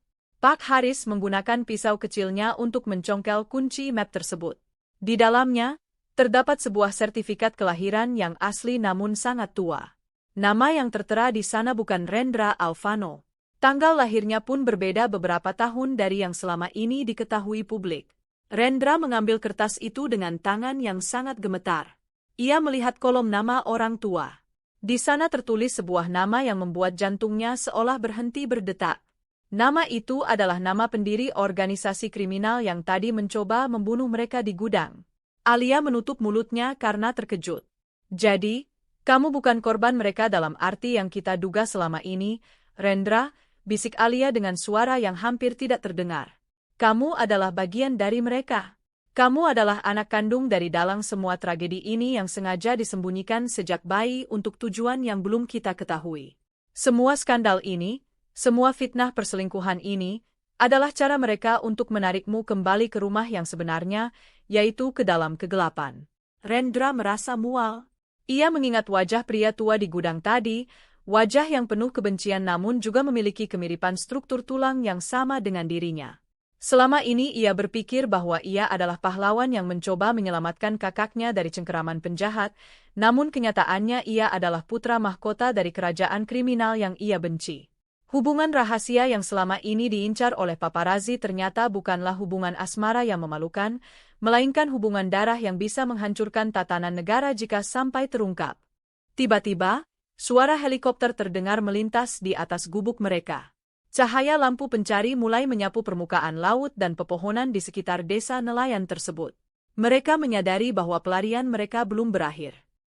Pak Haris menggunakan pisau kecilnya untuk mencongkel kunci map tersebut. Di dalamnya, terdapat sebuah sertifikat kelahiran yang asli namun sangat tua. Nama yang tertera di sana bukan Rendra Alvano. Tanggal lahirnya pun berbeda beberapa tahun dari yang selama ini diketahui publik. Rendra mengambil kertas itu dengan tangan yang sangat gemetar. Ia melihat kolom nama orang tua. Di sana tertulis sebuah nama yang membuat jantungnya seolah berhenti berdetak. Nama itu adalah nama pendiri organisasi kriminal yang tadi mencoba membunuh mereka di gudang. Alia menutup mulutnya karena terkejut. Jadi, kamu bukan korban mereka dalam arti yang kita duga selama ini, Rendra, bisik Alia dengan suara yang hampir tidak terdengar. Kamu adalah bagian dari mereka. Kamu adalah anak kandung dari dalang semua tragedi ini yang sengaja disembunyikan sejak bayi untuk tujuan yang belum kita ketahui. Semua skandal ini, semua fitnah perselingkuhan ini, adalah cara mereka untuk menarikmu kembali ke rumah yang sebenarnya, yaitu ke dalam kegelapan. Rendra merasa mual. Ia mengingat wajah pria tua di gudang tadi, wajah yang penuh kebencian namun juga memiliki kemiripan struktur tulang yang sama dengan dirinya. Selama ini ia berpikir bahwa ia adalah pahlawan yang mencoba menyelamatkan kakaknya dari cengkeraman penjahat, namun kenyataannya ia adalah putra mahkota dari kerajaan kriminal yang ia benci. Hubungan rahasia yang selama ini diincar oleh paparazi ternyata bukanlah hubungan asmara yang memalukan, melainkan hubungan darah yang bisa menghancurkan tatanan negara jika sampai terungkap. Tiba-tiba, suara helikopter terdengar melintas di atas gubuk mereka. Cahaya lampu pencari mulai menyapu permukaan laut dan pepohonan di sekitar desa nelayan tersebut. Mereka menyadari bahwa pelarian mereka belum berakhir.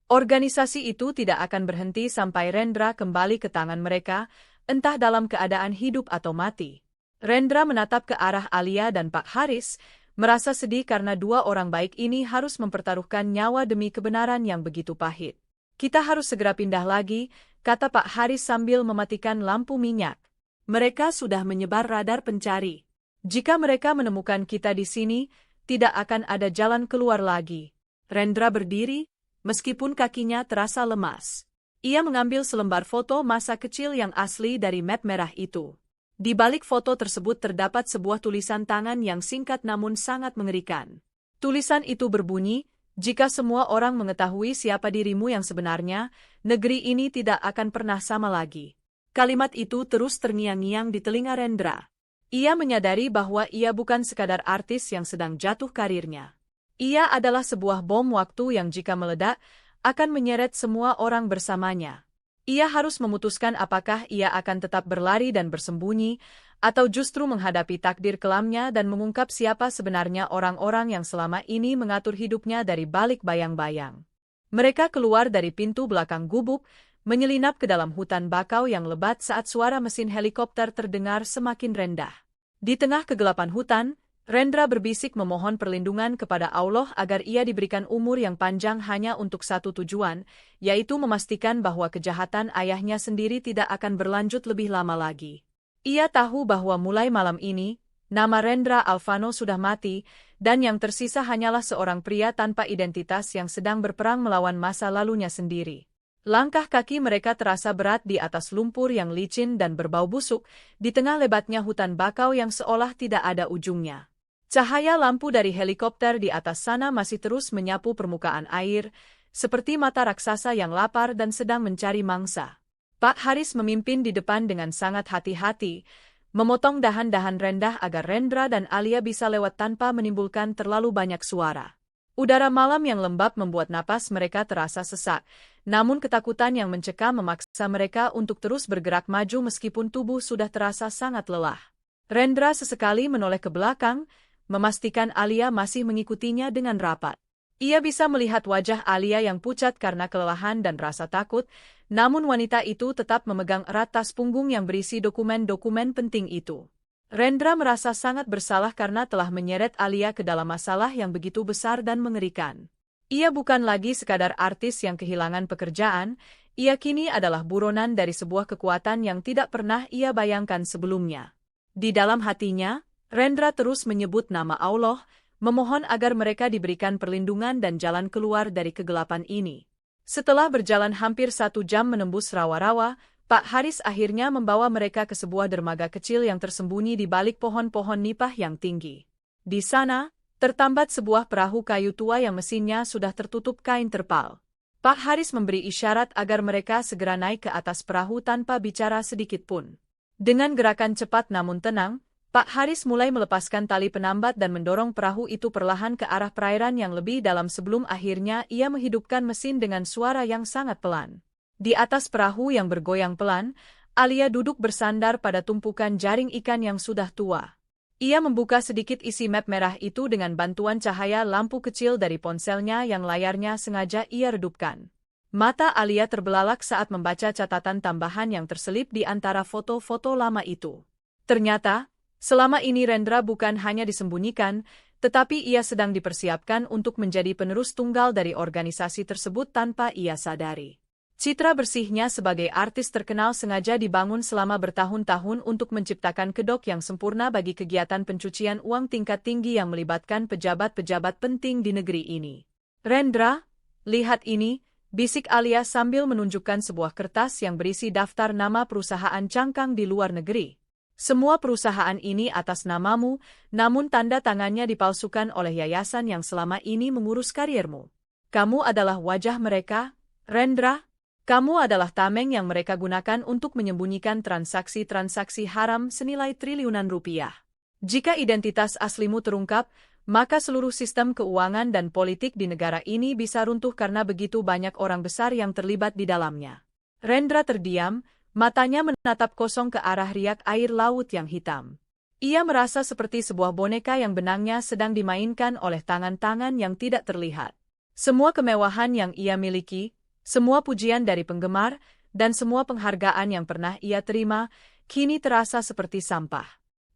Organisasi itu tidak akan berhenti sampai Rendra kembali ke tangan mereka, entah dalam keadaan hidup atau mati. Rendra menatap ke arah Alia dan Pak Haris, merasa sedih karena dua orang baik ini harus mempertaruhkan nyawa demi kebenaran yang begitu pahit. Kita harus segera pindah lagi, kata Pak Haris sambil mematikan lampu minyak. Mereka sudah menyebar radar pencari. Jika mereka menemukan kita di sini, tidak akan ada jalan keluar lagi. Rendra berdiri, meskipun kakinya terasa lemas. Ia mengambil selembar foto masa kecil yang asli dari map merah itu. Di balik foto tersebut terdapat sebuah tulisan tangan yang singkat namun sangat mengerikan. Tulisan itu berbunyi, jika semua orang mengetahui siapa dirimu yang sebenarnya, negeri ini tidak akan pernah sama lagi. Kalimat itu terus terngiang-ngiang di telinga Rendra. Ia menyadari bahwa ia bukan sekadar artis yang sedang jatuh karirnya. Ia adalah sebuah bom waktu yang jika meledak, akan menyeret semua orang bersamanya. Ia harus memutuskan apakah ia akan tetap berlari dan bersembunyi, atau justru menghadapi takdir kelamnya dan mengungkap siapa sebenarnya orang-orang yang selama ini mengatur hidupnya dari balik bayang-bayang. Mereka keluar dari pintu belakang gubuk, menyelinap ke dalam hutan bakau yang lebat saat suara mesin helikopter terdengar semakin rendah. Di tengah kegelapan hutan, Rendra berbisik memohon perlindungan kepada Allah agar ia diberikan umur yang panjang hanya untuk satu tujuan, yaitu memastikan bahwa kejahatan ayahnya sendiri tidak akan berlanjut lebih lama lagi. Ia tahu bahwa mulai malam ini, nama Rendra Alvano sudah mati, dan yang tersisa hanyalah seorang pria tanpa identitas yang sedang berperang melawan masa lalunya sendiri. Langkah kaki mereka terasa berat di atas lumpur yang licin dan berbau busuk, di tengah lebatnya hutan bakau yang seolah tidak ada ujungnya. Cahaya lampu dari helikopter di atas sana masih terus menyapu permukaan air, seperti mata raksasa yang lapar dan sedang mencari mangsa. Pak Haris memimpin di depan dengan sangat hati-hati, memotong dahan-dahan rendah agar Rendra dan Alia bisa lewat tanpa menimbulkan terlalu banyak suara. Udara malam yang lembab membuat napas mereka terasa sesak, namun ketakutan yang mencekam memaksa mereka untuk terus bergerak maju meskipun tubuh sudah terasa sangat lelah. Rendra sesekali menoleh ke belakang, memastikan Alia masih mengikutinya dengan rapat. Ia bisa melihat wajah Alia yang pucat karena kelelahan dan rasa takut, namun wanita itu tetap memegang erat tas punggung yang berisi dokumen-dokumen penting itu. Rendra merasa sangat bersalah karena telah menyeret Alia ke dalam masalah yang begitu besar dan mengerikan. Ia bukan lagi sekadar artis yang kehilangan pekerjaan, ia kini adalah buronan dari sebuah kekuatan yang tidak pernah ia bayangkan sebelumnya. Di dalam hatinya, Rendra terus menyebut nama Allah, memohon agar mereka diberikan perlindungan dan jalan keluar dari kegelapan ini. Setelah berjalan hampir 1 jam menembus rawa-rawa, Pak Haris akhirnya membawa mereka ke sebuah dermaga kecil yang tersembunyi di balik pohon-pohon nipah yang tinggi. Di sana, tertambat sebuah perahu kayu tua yang mesinnya sudah tertutup kain terpal. Pak Haris memberi isyarat agar mereka segera naik ke atas perahu tanpa bicara sedikit pun. Dengan gerakan cepat namun tenang, Pak Haris mulai melepaskan tali penambat dan mendorong perahu itu perlahan ke arah perairan yang lebih dalam sebelum akhirnya ia menghidupkan mesin dengan suara yang sangat pelan. Di atas perahu yang bergoyang pelan, Alia duduk bersandar pada tumpukan jaring ikan yang sudah tua. Ia membuka sedikit isi map merah itu dengan bantuan cahaya lampu kecil dari ponselnya yang layarnya sengaja ia redupkan. Mata Alia terbelalak saat membaca catatan tambahan yang terselip di antara foto-foto lama itu. Ternyata, selama ini Rendra bukan hanya disembunyikan, tetapi ia sedang dipersiapkan untuk menjadi penerus tunggal dari organisasi tersebut tanpa ia sadari. Citra bersihnya sebagai artis terkenal sengaja dibangun selama bertahun-tahun untuk menciptakan kedok yang sempurna bagi kegiatan pencucian uang tingkat tinggi yang melibatkan pejabat-pejabat penting di negeri ini. Rendra, lihat ini, bisik Alia sambil menunjukkan sebuah kertas yang berisi daftar nama perusahaan cangkang di luar negeri. Semua perusahaan ini atas namamu, namun tanda tangannya dipalsukan oleh yayasan yang selama ini mengurus karirmu. Kamu adalah wajah mereka, Rendra. Kamu adalah tameng yang mereka gunakan untuk menyembunyikan transaksi-transaksi haram senilai triliunan rupiah. Jika identitas aslimu terungkap, maka seluruh sistem keuangan dan politik di negara ini bisa runtuh karena begitu banyak orang besar yang terlibat di dalamnya. Rendra terdiam, matanya menatap kosong ke arah riak air laut yang hitam. Ia merasa seperti sebuah boneka yang benangnya sedang dimainkan oleh tangan-tangan yang tidak terlihat. Semua kemewahan yang ia miliki, semua pujian dari penggemar, dan semua penghargaan yang pernah ia terima, kini terasa seperti sampah.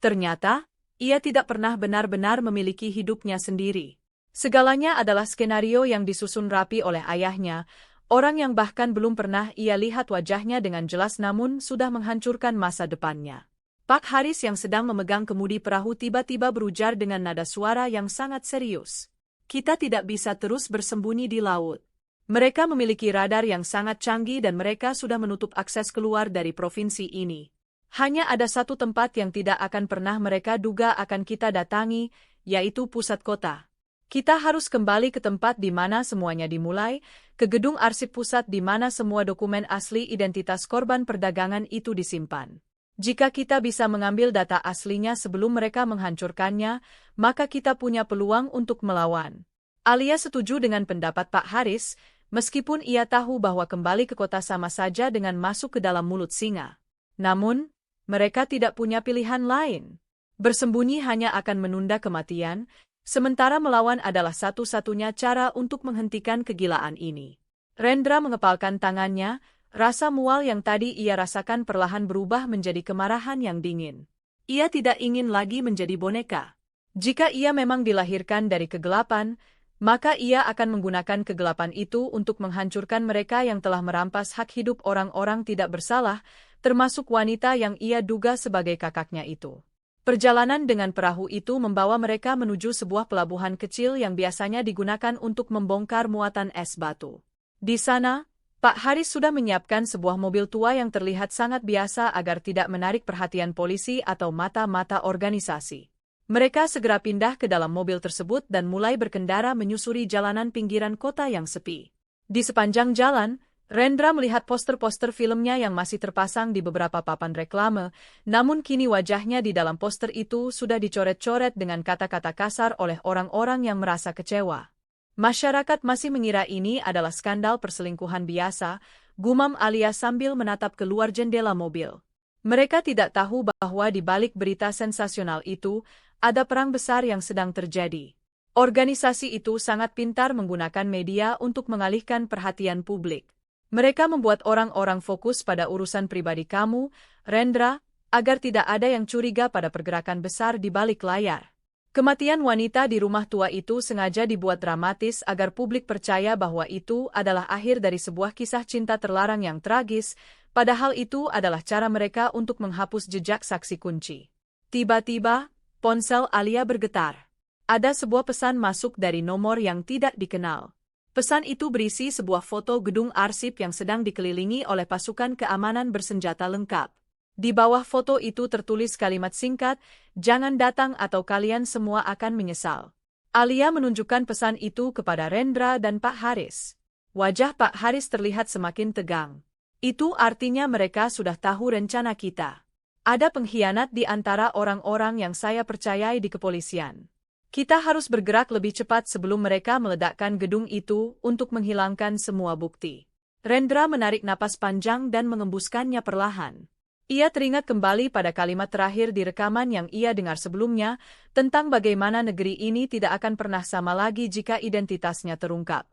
Ternyata, ia tidak pernah benar-benar memiliki hidupnya sendiri. Segalanya adalah skenario yang disusun rapi oleh ayahnya, orang yang bahkan belum pernah ia lihat wajahnya dengan jelas namun sudah menghancurkan masa depannya. Pak Haris yang sedang memegang kemudi perahu tiba-tiba berujar dengan nada suara yang sangat serius. Kita tidak bisa terus bersembunyi di laut. Mereka memiliki radar yang sangat canggih dan mereka sudah menutup akses keluar dari provinsi ini. Hanya ada satu tempat yang tidak akan pernah mereka duga akan kita datangi, yaitu pusat kota. Kita harus kembali ke tempat di mana semuanya dimulai, ke gedung arsip pusat di mana semua dokumen asli identitas korban perdagangan itu disimpan. Jika kita bisa mengambil data aslinya sebelum mereka menghancurkannya, maka kita punya peluang untuk melawan. Alia setuju dengan pendapat Pak Haris, meskipun ia tahu bahwa kembali ke kota sama saja dengan masuk ke dalam mulut singa. Namun, Mereka tidak punya pilihan lain. Bersembunyi hanya akan menunda kematian, sementara melawan adalah satu-satunya cara untuk menghentikan kegilaan ini. Rendra mengepalkan tangannya, rasa mual yang tadi ia rasakan perlahan berubah menjadi kemarahan yang dingin. Ia tidak ingin lagi menjadi boneka. Jika ia memang dilahirkan dari kegelapan, maka ia akan menggunakan kegelapan itu untuk menghancurkan mereka yang telah merampas hak hidup orang-orang tidak bersalah, termasuk wanita yang ia duga sebagai kakaknya itu. Perjalanan dengan perahu itu membawa mereka menuju sebuah pelabuhan kecil yang biasanya digunakan untuk membongkar muatan es batu. Di sana, Pak Haris sudah menyiapkan sebuah mobil tua yang terlihat sangat biasa agar tidak menarik perhatian polisi atau mata-mata organisasi. Mereka segera pindah ke dalam mobil tersebut dan mulai berkendara menyusuri jalanan pinggiran kota yang sepi. Di sepanjang jalan, Rendra melihat poster-poster filmnya yang masih terpasang di beberapa papan reklame, namun kini wajahnya di dalam poster itu sudah dicoret-coret dengan kata-kata kasar oleh orang-orang yang merasa kecewa. Masyarakat masih mengira ini adalah skandal perselingkuhan biasa, gumam Alia sambil menatap keluar jendela mobil. Mereka tidak tahu bahwa di balik berita sensasional itu, ada perang besar yang sedang terjadi. Organisasi itu sangat pintar menggunakan media untuk mengalihkan perhatian publik. Mereka membuat orang-orang fokus pada urusan pribadi kamu, Rendra, agar tidak ada yang curiga pada pergerakan besar di balik layar. Kematian wanita di rumah tua itu sengaja dibuat dramatis agar publik percaya bahwa itu adalah akhir dari sebuah kisah cinta terlarang yang tragis, padahal itu adalah cara mereka untuk menghapus jejak saksi kunci. Tiba-tiba, ponsel Alia bergetar. Ada sebuah pesan masuk dari nomor yang tidak dikenal. Pesan itu berisi sebuah foto gedung arsip yang sedang dikelilingi oleh pasukan keamanan bersenjata lengkap. Di bawah foto itu tertulis kalimat singkat, "Jangan datang atau kalian semua akan menyesal." Alia menunjukkan pesan itu kepada Rendra dan Pak Haris. Wajah Pak Haris terlihat semakin tegang. Itu artinya mereka sudah tahu rencana kita. Ada pengkhianat di antara orang-orang yang saya percayai di kepolisian. Kita harus bergerak lebih cepat sebelum mereka meledakkan gedung itu untuk menghilangkan semua bukti. Rendra menarik napas panjang dan mengembuskannya perlahan. Ia teringat kembali pada kalimat terakhir di rekaman yang ia dengar sebelumnya, tentang bagaimana negeri ini tidak akan pernah sama lagi jika identitasnya terungkap.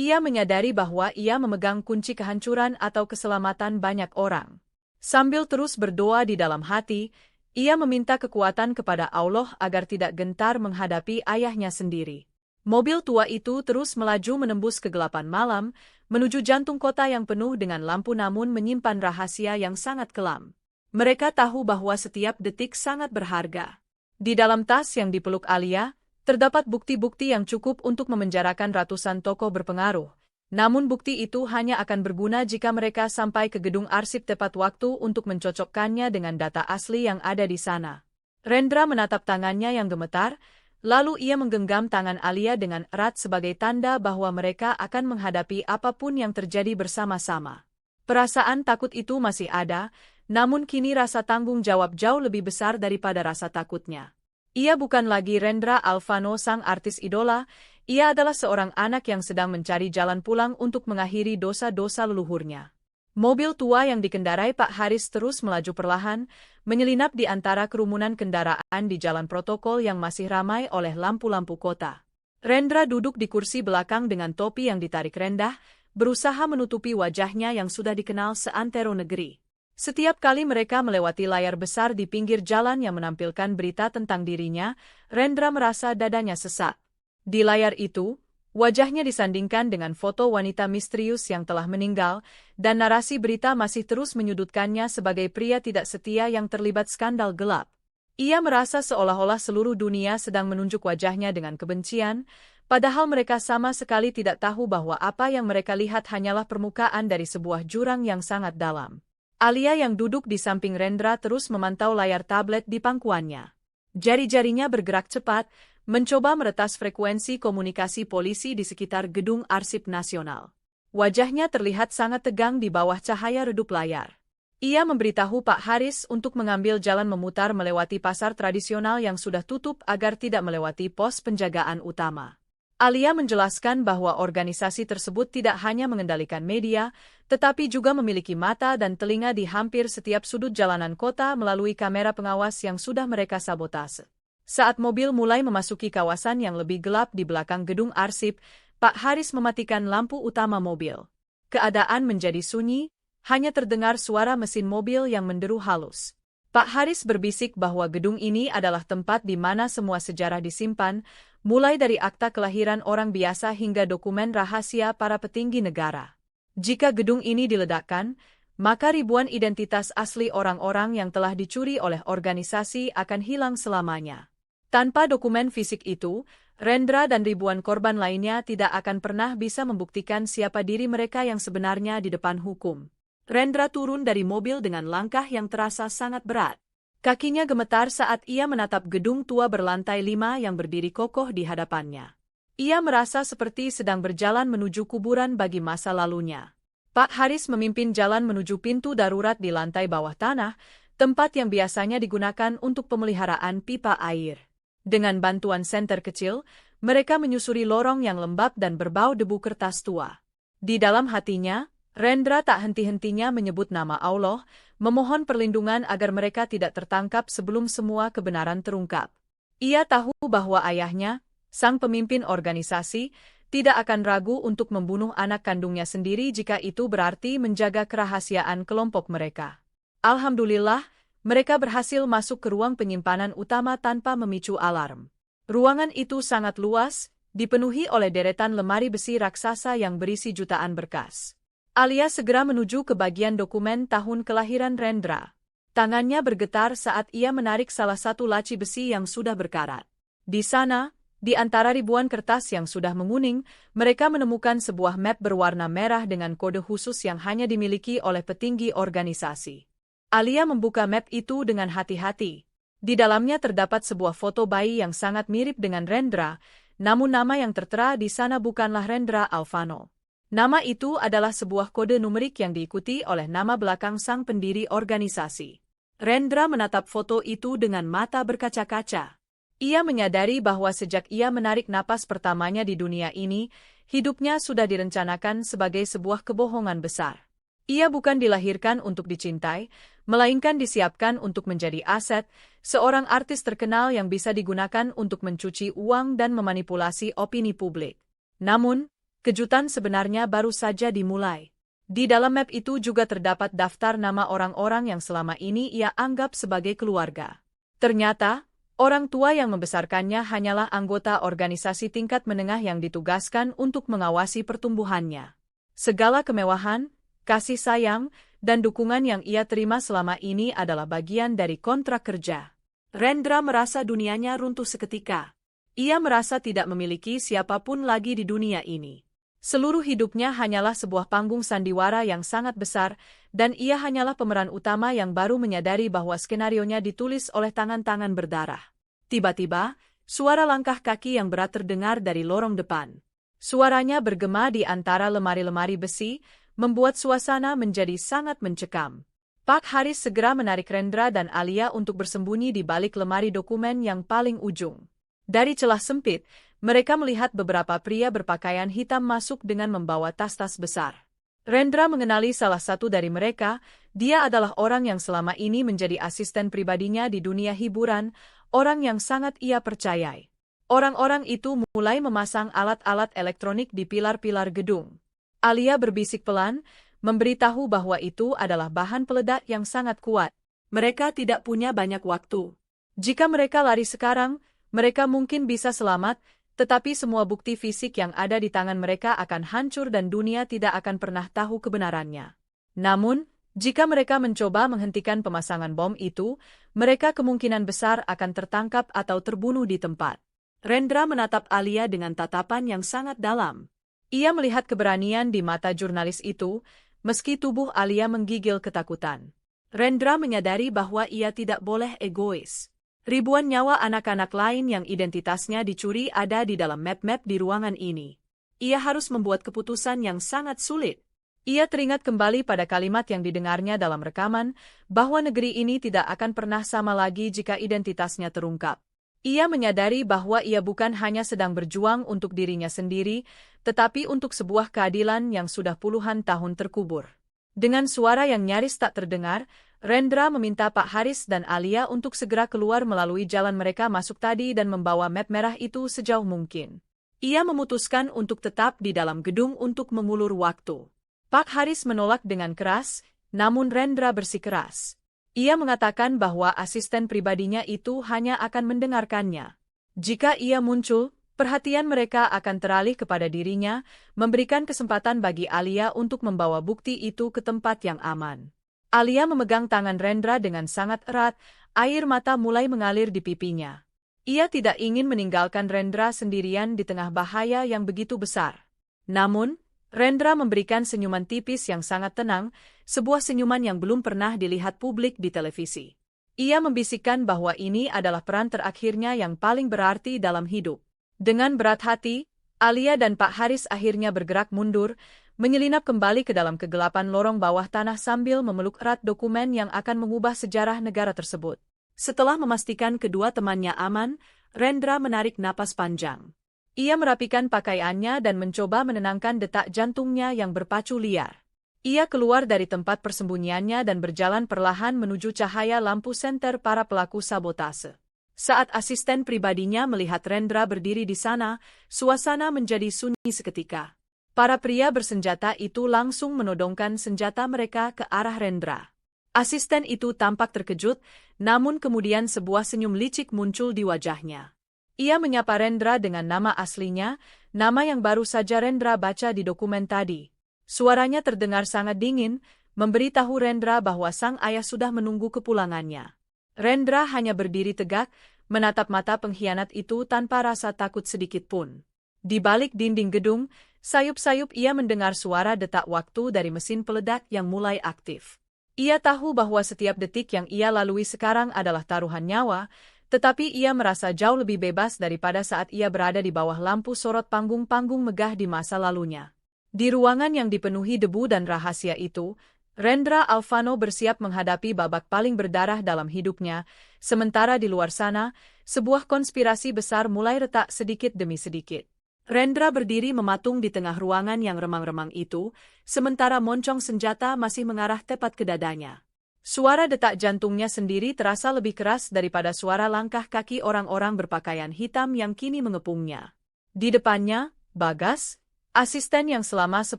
Ia menyadari bahwa ia memegang kunci kehancuran atau keselamatan banyak orang. Sambil terus berdoa di dalam hati, ia meminta kekuatan kepada Allah agar tidak gentar menghadapi ayahnya sendiri. Mobil tua itu terus melaju menembus kegelapan malam, menuju jantung kota yang penuh dengan lampu namun menyimpan rahasia yang sangat kelam. Mereka tahu bahwa setiap detik sangat berharga. Di dalam tas yang dipeluk Alia, terdapat bukti-bukti yang cukup untuk memenjarakan ratusan tokoh berpengaruh. Namun bukti itu hanya akan berguna jika mereka sampai ke gedung arsip tepat waktu untuk mencocokkannya dengan data asli yang ada di sana. Rendra menatap tangannya yang gemetar, lalu ia menggenggam tangan Alia dengan erat sebagai tanda bahwa mereka akan menghadapi apapun yang terjadi bersama-sama. Perasaan takut itu masih ada, namun kini rasa tanggung jawab jauh lebih besar daripada rasa takutnya. Ia bukan lagi Rendra Alvano sang artis idola, ia adalah seorang anak yang sedang mencari jalan pulang untuk mengakhiri dosa-dosa leluhurnya. Mobil tua yang dikendarai Pak Haris terus melaju perlahan, menyelinap di antara kerumunan kendaraan di jalan protokol yang masih ramai oleh lampu-lampu kota. Rendra duduk di kursi belakang dengan topi yang ditarik rendah, berusaha menutupi wajahnya yang sudah dikenal seantero negeri. Setiap kali mereka melewati layar besar di pinggir jalan yang menampilkan berita tentang dirinya, Rendra merasa dadanya sesak. Di layar itu, wajahnya disandingkan dengan foto wanita misterius yang telah meninggal, dan narasi berita masih terus menyudutkannya sebagai pria tidak setia yang terlibat skandal gelap. Ia merasa seolah-olah seluruh dunia sedang menunjuk wajahnya dengan kebencian, padahal mereka sama sekali tidak tahu bahwa apa yang mereka lihat hanyalah permukaan dari sebuah jurang yang sangat dalam. Alia yang duduk di samping Rendra terus memantau layar tablet di pangkuannya. Jari-jarinya bergerak cepat, mencoba meretas frekuensi komunikasi polisi di sekitar gedung arsip nasional. Wajahnya terlihat sangat tegang di bawah cahaya redup layar. Ia memberitahu Pak Haris untuk mengambil jalan memutar melewati pasar tradisional yang sudah tutup agar tidak melewati pos penjagaan utama. Alia menjelaskan bahwa organisasi tersebut tidak hanya mengendalikan media, tetapi juga memiliki mata dan telinga di hampir setiap sudut jalanan kota melalui kamera pengawas yang sudah mereka sabotase. Saat mobil mulai memasuki kawasan yang lebih gelap di belakang gedung arsip, Pak Haris mematikan lampu utama mobil. Keadaan menjadi sunyi, hanya terdengar suara mesin mobil yang menderu halus. Pak Haris berbisik bahwa gedung ini adalah tempat di mana semua sejarah disimpan, mulai dari akta kelahiran orang biasa hingga dokumen rahasia para petinggi negara. Jika gedung ini diledakkan, maka ribuan identitas asli orang-orang yang telah dicuri oleh organisasi akan hilang selamanya. Tanpa dokumen fisik itu, Rendra dan ribuan korban lainnya tidak akan pernah bisa membuktikan siapa diri mereka yang sebenarnya di depan hukum. Rendra turun dari mobil dengan langkah yang terasa sangat berat. Kakinya gemetar saat ia menatap gedung tua berlantai 5 yang berdiri kokoh di hadapannya. Ia merasa seperti sedang berjalan menuju kuburan bagi masa lalunya. Pak Haris memimpin jalan menuju pintu darurat di lantai bawah tanah, tempat yang biasanya digunakan untuk pemeliharaan pipa air. Dengan bantuan senter kecil, mereka menyusuri lorong yang lembab dan berbau debu kertas tua. Di dalam hatinya, Rendra tak henti-hentinya menyebut nama Allah, memohon perlindungan agar mereka tidak tertangkap sebelum semua kebenaran terungkap. Ia tahu bahwa ayahnya, sang pemimpin organisasi, tidak akan ragu untuk membunuh anak kandungnya sendiri jika itu berarti menjaga kerahasiaan kelompok mereka. Alhamdulillah, mereka berhasil masuk ke ruang penyimpanan utama tanpa memicu alarm. Ruangan itu sangat luas, dipenuhi oleh deretan lemari besi raksasa yang berisi jutaan berkas. Alia segera menuju ke bagian dokumen tahun kelahiran Rendra. Tangannya bergetar saat ia menarik salah satu laci besi yang sudah berkarat. Di sana, di antara ribuan kertas yang sudah menguning, mereka menemukan sebuah map berwarna merah dengan kode khusus yang hanya dimiliki oleh petinggi organisasi. Alia membuka map itu dengan hati-hati. Di dalamnya terdapat sebuah foto bayi yang sangat mirip dengan Rendra, namun nama yang tertera di sana bukanlah Rendra Alvano. Nama itu adalah sebuah kode numerik yang diikuti oleh nama belakang sang pendiri organisasi. Rendra menatap foto itu dengan mata berkaca-kaca. Ia menyadari bahwa sejak ia menarik napas pertamanya di dunia ini, hidupnya sudah direncanakan sebagai sebuah kebohongan besar. Ia bukan dilahirkan untuk dicintai, melainkan disiapkan untuk menjadi aset, seorang artis terkenal yang bisa digunakan untuk mencuci uang dan memanipulasi opini publik. Namun, kejutan sebenarnya baru saja dimulai. Di dalam map itu juga terdapat daftar nama orang-orang yang selama ini ia anggap sebagai keluarga. Ternyata, orang tua yang membesarkannya hanyalah anggota organisasi tingkat menengah yang ditugaskan untuk mengawasi pertumbuhannya. Segala kemewahan, kasih sayang, dan dukungan yang ia terima selama ini adalah bagian dari kontrak kerja. Rendra merasa dunianya runtuh seketika. Ia merasa tidak memiliki siapapun lagi di dunia ini. Seluruh hidupnya hanyalah sebuah panggung sandiwara yang sangat besar, dan ia hanyalah pemeran utama yang baru menyadari bahwa skenarionya ditulis oleh tangan-tangan berdarah. Tiba-tiba, suara langkah kaki yang berat terdengar dari lorong depan. Suaranya bergema di antara lemari-lemari besi, membuat suasana menjadi sangat mencekam. Pak Haris segera menarik Rendra dan Alia untuk bersembunyi di balik lemari dokumen yang paling ujung. Dari celah sempit, mereka melihat beberapa pria berpakaian hitam masuk dengan membawa tas-tas besar. Rendra mengenali salah satu dari mereka, dia adalah orang yang selama ini menjadi asisten pribadinya di dunia hiburan, orang yang sangat ia percayai. Orang-orang itu mulai memasang alat-alat elektronik di pilar-pilar gedung. Alia berbisik pelan, memberitahu bahwa itu adalah bahan peledak yang sangat kuat. Mereka tidak punya banyak waktu. Jika mereka lari sekarang, mereka mungkin bisa selamat, tetapi semua bukti fisik yang ada di tangan mereka akan hancur dan dunia tidak akan pernah tahu kebenarannya. Namun, jika mereka mencoba menghentikan pemasangan bom itu, mereka kemungkinan besar akan tertangkap atau terbunuh di tempat. Rendra menatap Alia dengan tatapan yang sangat dalam. Ia melihat keberanian di mata jurnalis itu, meski tubuh Alia menggigil ketakutan. Rendra menyadari bahwa ia tidak boleh egois. Ribuan nyawa anak-anak lain yang identitasnya dicuri ada di dalam map-map di ruangan ini. Ia harus membuat keputusan yang sangat sulit. Ia teringat kembali pada kalimat yang didengarnya dalam rekaman, bahwa negeri ini tidak akan pernah sama lagi jika identitasnya terungkap. Ia menyadari bahwa ia bukan hanya sedang berjuang untuk dirinya sendiri, tetapi untuk sebuah keadilan yang sudah puluhan tahun terkubur. Dengan suara yang nyaris tak terdengar, Rendra meminta Pak Haris dan Alia untuk segera keluar melalui jalan mereka masuk tadi dan membawa map merah itu sejauh mungkin. Ia memutuskan untuk tetap di dalam gedung untuk mengulur waktu. Pak Haris menolak dengan keras, namun Rendra bersikeras. Ia mengatakan bahwa asisten pribadinya itu hanya akan mendengarkannya. Jika ia muncul, perhatian mereka akan teralih kepada dirinya, memberikan kesempatan bagi Alia untuk membawa bukti itu ke tempat yang aman. Alia memegang tangan Rendra dengan sangat erat, air mata mulai mengalir di pipinya. Ia tidak ingin meninggalkan Rendra sendirian di tengah bahaya yang begitu besar. Namun, Rendra memberikan senyuman tipis yang sangat tenang, sebuah senyuman yang belum pernah dilihat publik di televisi. Ia membisikkan bahwa ini adalah peran terakhirnya yang paling berarti dalam hidup. Dengan berat hati, Alia dan Pak Haris akhirnya bergerak mundur, menyelinap kembali ke dalam kegelapan lorong bawah tanah sambil memeluk erat dokumen yang akan mengubah sejarah negara tersebut. Setelah memastikan kedua temannya aman, Rendra menarik napas panjang. Ia merapikan pakaiannya dan mencoba menenangkan detak jantungnya yang berpacu liar. Ia keluar dari tempat persembunyiannya dan berjalan perlahan menuju cahaya lampu senter para pelaku sabotase. Saat asisten pribadinya melihat Rendra berdiri di sana, suasana menjadi sunyi seketika. Para pria bersenjata itu langsung menodongkan senjata mereka ke arah Rendra. Asisten itu tampak terkejut, namun kemudian sebuah senyum licik muncul di wajahnya. Ia menyapa Rendra dengan nama aslinya, nama yang baru saja Rendra baca di dokumen tadi. Suaranya terdengar sangat dingin, memberitahu Rendra bahwa sang ayah sudah menunggu kepulangannya. Rendra hanya berdiri tegak, menatap mata pengkhianat itu tanpa rasa takut sedikit pun. Di balik dinding gedung, sayup-sayup ia mendengar suara detak waktu dari mesin peledak yang mulai aktif. Ia tahu bahwa setiap detik yang ia lalui sekarang adalah taruhan nyawa, tetapi ia merasa jauh lebih bebas daripada saat ia berada di bawah lampu sorot panggung-panggung megah di masa lalunya. Di ruangan yang dipenuhi debu dan rahasia itu, Rendra Alvano bersiap menghadapi babak paling berdarah dalam hidupnya, sementara di luar sana, sebuah konspirasi besar mulai retak sedikit demi sedikit. Rendra berdiri mematung di tengah ruangan yang remang-remang itu, sementara moncong senjata masih mengarah tepat ke dadanya. Suara detak jantungnya sendiri terasa lebih keras daripada suara langkah kaki orang-orang berpakaian hitam yang kini mengepungnya. Di depannya, Bagas, asisten yang selama 10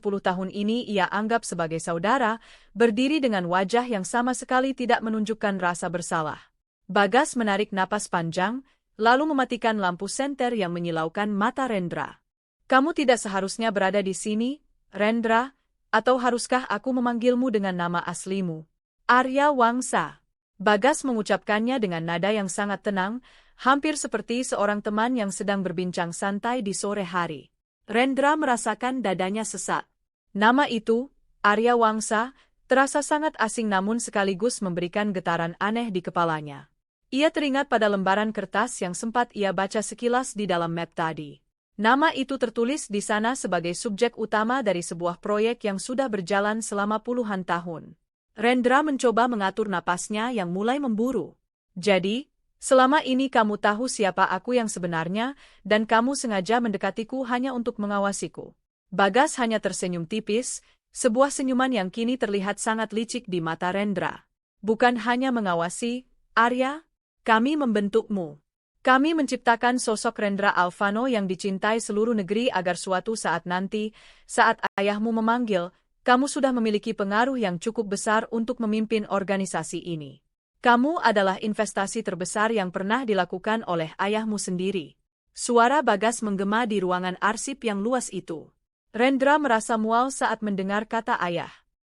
tahun ini ia anggap sebagai saudara, berdiri dengan wajah yang sama sekali tidak menunjukkan rasa bersalah. Bagas menarik napas panjang, lalu mematikan lampu senter yang menyilaukan mata Rendra. "Kamu tidak seharusnya berada di sini, Rendra, atau haruskah aku memanggilmu dengan nama aslimu?" "Arya Wangsa." Bagas mengucapkannya dengan nada yang sangat tenang, hampir seperti seorang teman yang sedang berbincang santai di sore hari. Rendra merasakan dadanya sesak. Nama itu, Arya Wangsa, terasa sangat asing namun sekaligus memberikan getaran aneh di kepalanya. Ia teringat pada lembaran kertas yang sempat ia baca sekilas di dalam map tadi. Nama itu tertulis di sana sebagai subjek utama dari sebuah proyek yang sudah berjalan selama puluhan tahun. Rendra mencoba mengatur napasnya yang mulai memburu. "Jadi, selama ini kamu tahu siapa aku yang sebenarnya, dan kamu sengaja mendekatiku hanya untuk mengawasiku." Bagas hanya tersenyum tipis, sebuah senyuman yang kini terlihat sangat licik di mata Rendra. "Bukan hanya mengawasi, Arya, kami membentukmu. Kami menciptakan sosok Rendra Alvano yang dicintai seluruh negeri agar suatu saat nanti, saat ayahmu memanggil, kamu sudah memiliki pengaruh yang cukup besar untuk memimpin organisasi ini. Kamu adalah investasi terbesar yang pernah dilakukan oleh ayahmu sendiri." Suara Bagas menggema di ruangan arsip yang luas itu. Rendra merasa mual saat mendengar kata ayah.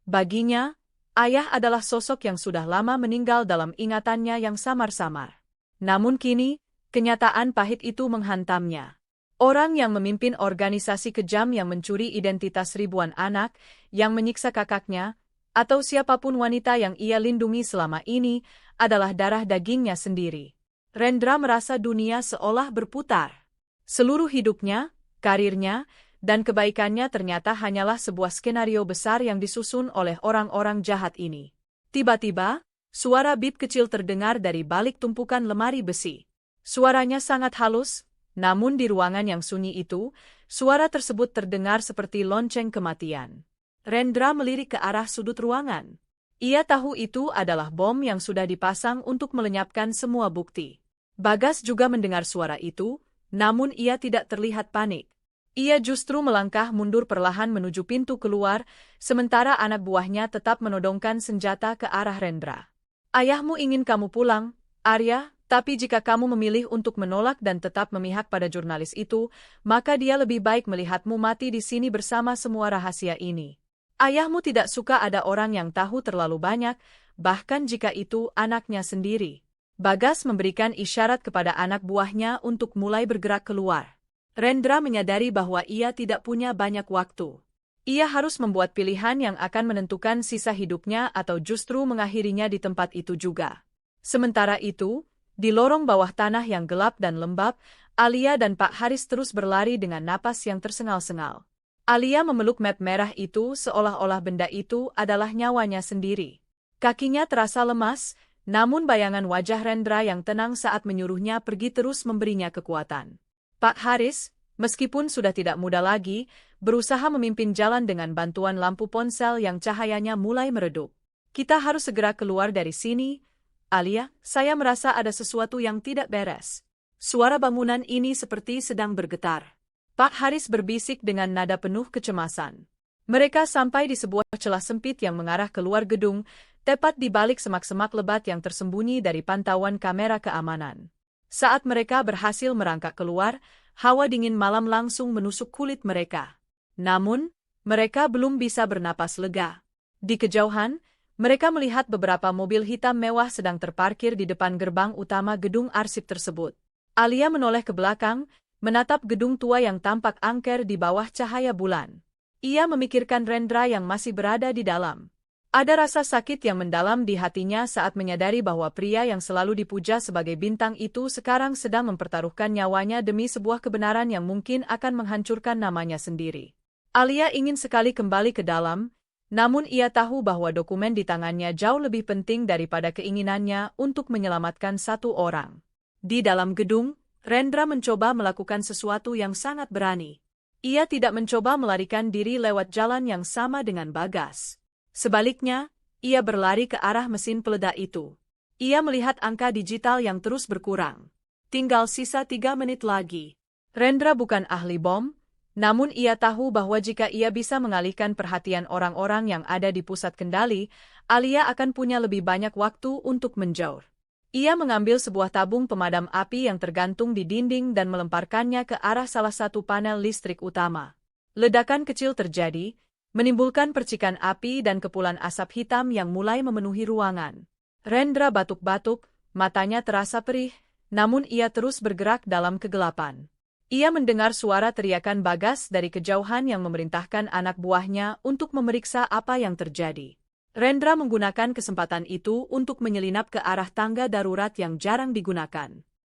Baginya, ayah adalah sosok yang sudah lama meninggal dalam ingatannya yang samar-samar. Namun kini, kenyataan pahit itu menghantamnya. Orang yang memimpin organisasi kejam yang mencuri identitas ribuan anak, yang menyiksa kakaknya, atau siapapun wanita yang ia lindungi selama ini, adalah darah dagingnya sendiri. Rendra merasa dunia seolah berputar. Seluruh hidupnya, karirnya, dan kebaikannya ternyata hanyalah sebuah skenario besar yang disusun oleh orang-orang jahat ini. Tiba-tiba, suara bip kecil terdengar dari balik tumpukan lemari besi. Suaranya sangat halus, namun di ruangan yang sunyi itu, suara tersebut terdengar seperti lonceng kematian. Rendra melirik ke arah sudut ruangan. Ia tahu itu adalah bom yang sudah dipasang untuk melenyapkan semua bukti. Bagas juga mendengar suara itu, namun ia tidak terlihat panik. Ia justru melangkah mundur perlahan menuju pintu keluar, sementara anak buahnya tetap menodongkan senjata ke arah Rendra. Ayahmu ingin kamu pulang, Arya, tapi jika kamu memilih untuk menolak dan tetap memihak pada jurnalis itu, maka dia lebih baik melihatmu mati di sini bersama semua rahasia ini. Ayahmu tidak suka ada orang yang tahu terlalu banyak, bahkan jika itu anaknya sendiri. Bagas memberikan isyarat kepada anak buahnya untuk mulai bergerak keluar. Rendra menyadari bahwa ia tidak punya banyak waktu. Ia harus membuat pilihan yang akan menentukan sisa hidupnya atau justru mengakhirinya di tempat itu juga. Sementara itu, di lorong bawah tanah yang gelap dan lembab, Alia dan Pak Haris terus berlari dengan napas yang tersengal-sengal. Alia memeluk map merah itu seolah-olah benda itu adalah nyawanya sendiri. Kakinya terasa lemas, namun bayangan wajah Rendra yang tenang saat menyuruhnya pergi terus memberinya kekuatan. Pak Haris, meskipun sudah tidak muda lagi, berusaha memimpin jalan dengan bantuan lampu ponsel yang cahayanya mulai meredup. Kita harus segera keluar dari sini. Alia, saya merasa ada sesuatu yang tidak beres. Suara bangunan ini seperti sedang bergetar. Pak Haris berbisik dengan nada penuh kecemasan. Mereka sampai di sebuah celah sempit yang mengarah keluar gedung, tepat di balik semak-semak lebat yang tersembunyi dari pantauan kamera keamanan. Saat mereka berhasil merangkak keluar, hawa dingin malam langsung menusuk kulit mereka. Namun, mereka belum bisa bernapas lega. Di kejauhan, mereka melihat beberapa mobil hitam mewah sedang terparkir di depan gerbang utama gedung arsip tersebut. Alia menoleh ke belakang, menatap gedung tua yang tampak angker di bawah cahaya bulan. Ia memikirkan Rendra yang masih berada di dalam. Ada rasa sakit yang mendalam di hatinya saat menyadari bahwa pria yang selalu dipuja sebagai bintang itu sekarang sedang mempertaruhkan nyawanya demi sebuah kebenaran yang mungkin akan menghancurkan namanya sendiri. Alia ingin sekali kembali ke dalam, namun ia tahu bahwa dokumen di tangannya jauh lebih penting daripada keinginannya untuk menyelamatkan satu orang. Di dalam gedung, Rendra mencoba melakukan sesuatu yang sangat berani. Ia tidak mencoba melarikan diri lewat jalan yang sama dengan Bagas. Sebaliknya, ia berlari ke arah mesin peledak itu. Ia melihat angka digital yang terus berkurang. Tinggal sisa 3 menit lagi. Rendra bukan ahli bom, namun ia tahu bahwa jika ia bisa mengalihkan perhatian orang-orang yang ada di pusat kendali, Alia akan punya lebih banyak waktu untuk menjauh. Ia mengambil sebuah tabung pemadam api yang tergantung di dinding dan melemparkannya ke arah salah satu panel listrik utama. Ledakan kecil terjadi, menimbulkan percikan api dan kepulan asap hitam yang mulai memenuhi ruangan. Rendra batuk-batuk, matanya terasa perih, namun ia terus bergerak dalam kegelapan. Ia mendengar suara teriakan Bagas dari kejauhan yang memerintahkan anak buahnya untuk memeriksa apa yang terjadi. Rendra menggunakan kesempatan itu untuk menyelinap ke arah tangga darurat yang jarang digunakan.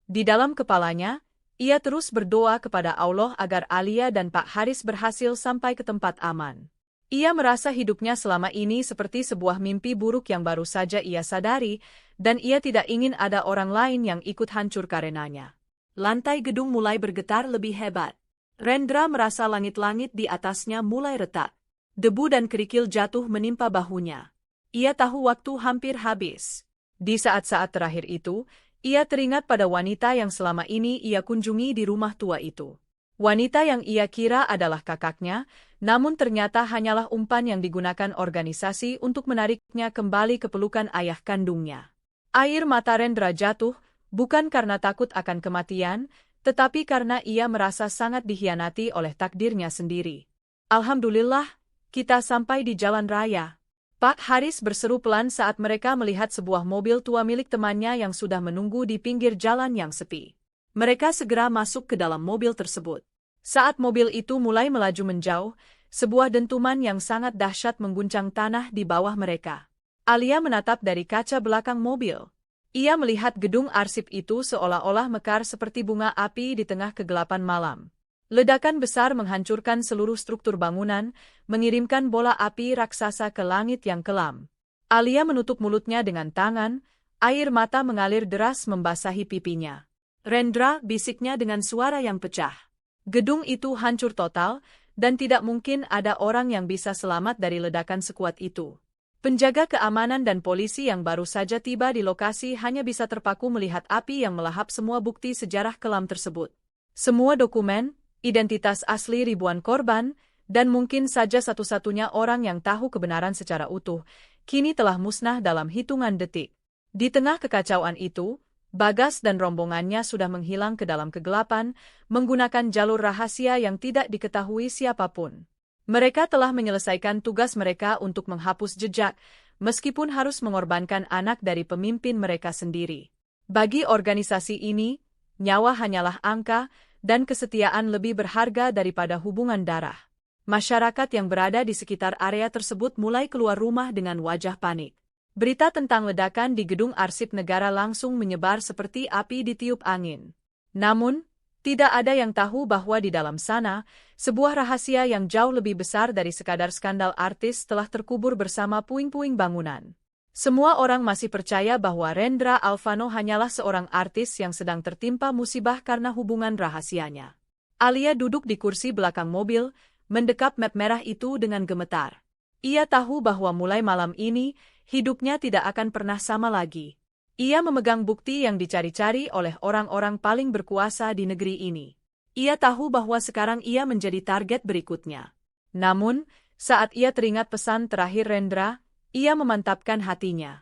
Di dalam kepalanya, ia terus berdoa kepada Allah agar Alia dan Pak Haris berhasil sampai ke tempat aman. Ia merasa hidupnya selama ini seperti sebuah mimpi buruk yang baru saja ia sadari, dan ia tidak ingin ada orang lain yang ikut hancur karenanya. Lantai gedung mulai bergetar lebih hebat. Rendra merasa langit-langit di atasnya mulai retak. Debu dan kerikil jatuh menimpa bahunya. Ia tahu waktu hampir habis. Di saat-saat terakhir itu, ia teringat pada wanita yang selama ini ia kunjungi di rumah tua itu. Wanita yang ia kira adalah kakaknya, namun ternyata hanyalah umpan yang digunakan organisasi untuk menariknya kembali ke pelukan ayah kandungnya. Air mata Rendra jatuh, bukan karena takut akan kematian, tetapi karena ia merasa sangat dikhianati oleh takdirnya sendiri. Alhamdulillah, kita sampai di jalan raya. Pak Haris berseru pelan saat mereka melihat sebuah mobil tua milik temannya yang sudah menunggu di pinggir jalan yang sepi. Mereka segera masuk ke dalam mobil tersebut. Saat mobil itu mulai melaju menjauh, sebuah dentuman yang sangat dahsyat mengguncang tanah di bawah mereka. Alia menatap dari kaca belakang mobil. Ia melihat gedung arsip itu seolah-olah mekar seperti bunga api di tengah kegelapan malam. Ledakan besar menghancurkan seluruh struktur bangunan, mengirimkan bola api raksasa ke langit yang kelam. Alia menutup mulutnya dengan tangan, air mata mengalir deras membasahi pipinya. Rendra, bisiknya dengan suara yang pecah. Gedung itu hancur total, dan tidak mungkin ada orang yang bisa selamat dari ledakan sekuat itu. Penjaga keamanan dan polisi yang baru saja tiba di lokasi hanya bisa terpaku melihat api yang melahap semua bukti sejarah kelam tersebut. Semua dokumen, identitas asli ribuan korban, dan mungkin saja satu-satunya orang yang tahu kebenaran secara utuh, kini telah musnah dalam hitungan detik. Di tengah kekacauan itu, Bagas dan rombongannya sudah menghilang ke dalam kegelapan, menggunakan jalur rahasia yang tidak diketahui siapapun. Mereka telah menyelesaikan tugas mereka untuk menghapus jejak, meskipun harus mengorbankan anak dari pemimpin mereka sendiri. Bagi organisasi ini, nyawa hanyalah angka, dan kesetiaan lebih berharga daripada hubungan darah. Masyarakat yang berada di sekitar area tersebut mulai keluar rumah dengan wajah panik. Berita tentang ledakan di gedung arsip negara langsung menyebar seperti api ditiup angin. Namun, tidak ada yang tahu bahwa di dalam sana, sebuah rahasia yang jauh lebih besar dari sekadar skandal artis telah terkubur bersama puing-puing bangunan. Semua orang masih percaya bahwa Rendra Alfano hanyalah seorang artis yang sedang tertimpa musibah karena hubungan rahasianya. Alia duduk di kursi belakang mobil, mendekap map merah itu dengan gemetar. Ia tahu bahwa mulai malam ini, hidupnya tidak akan pernah sama lagi. Ia memegang bukti yang dicari-cari oleh orang-orang paling berkuasa di negeri ini. Ia tahu bahwa sekarang ia menjadi target berikutnya. Namun, saat ia teringat pesan terakhir Rendra, ia memantapkan hatinya.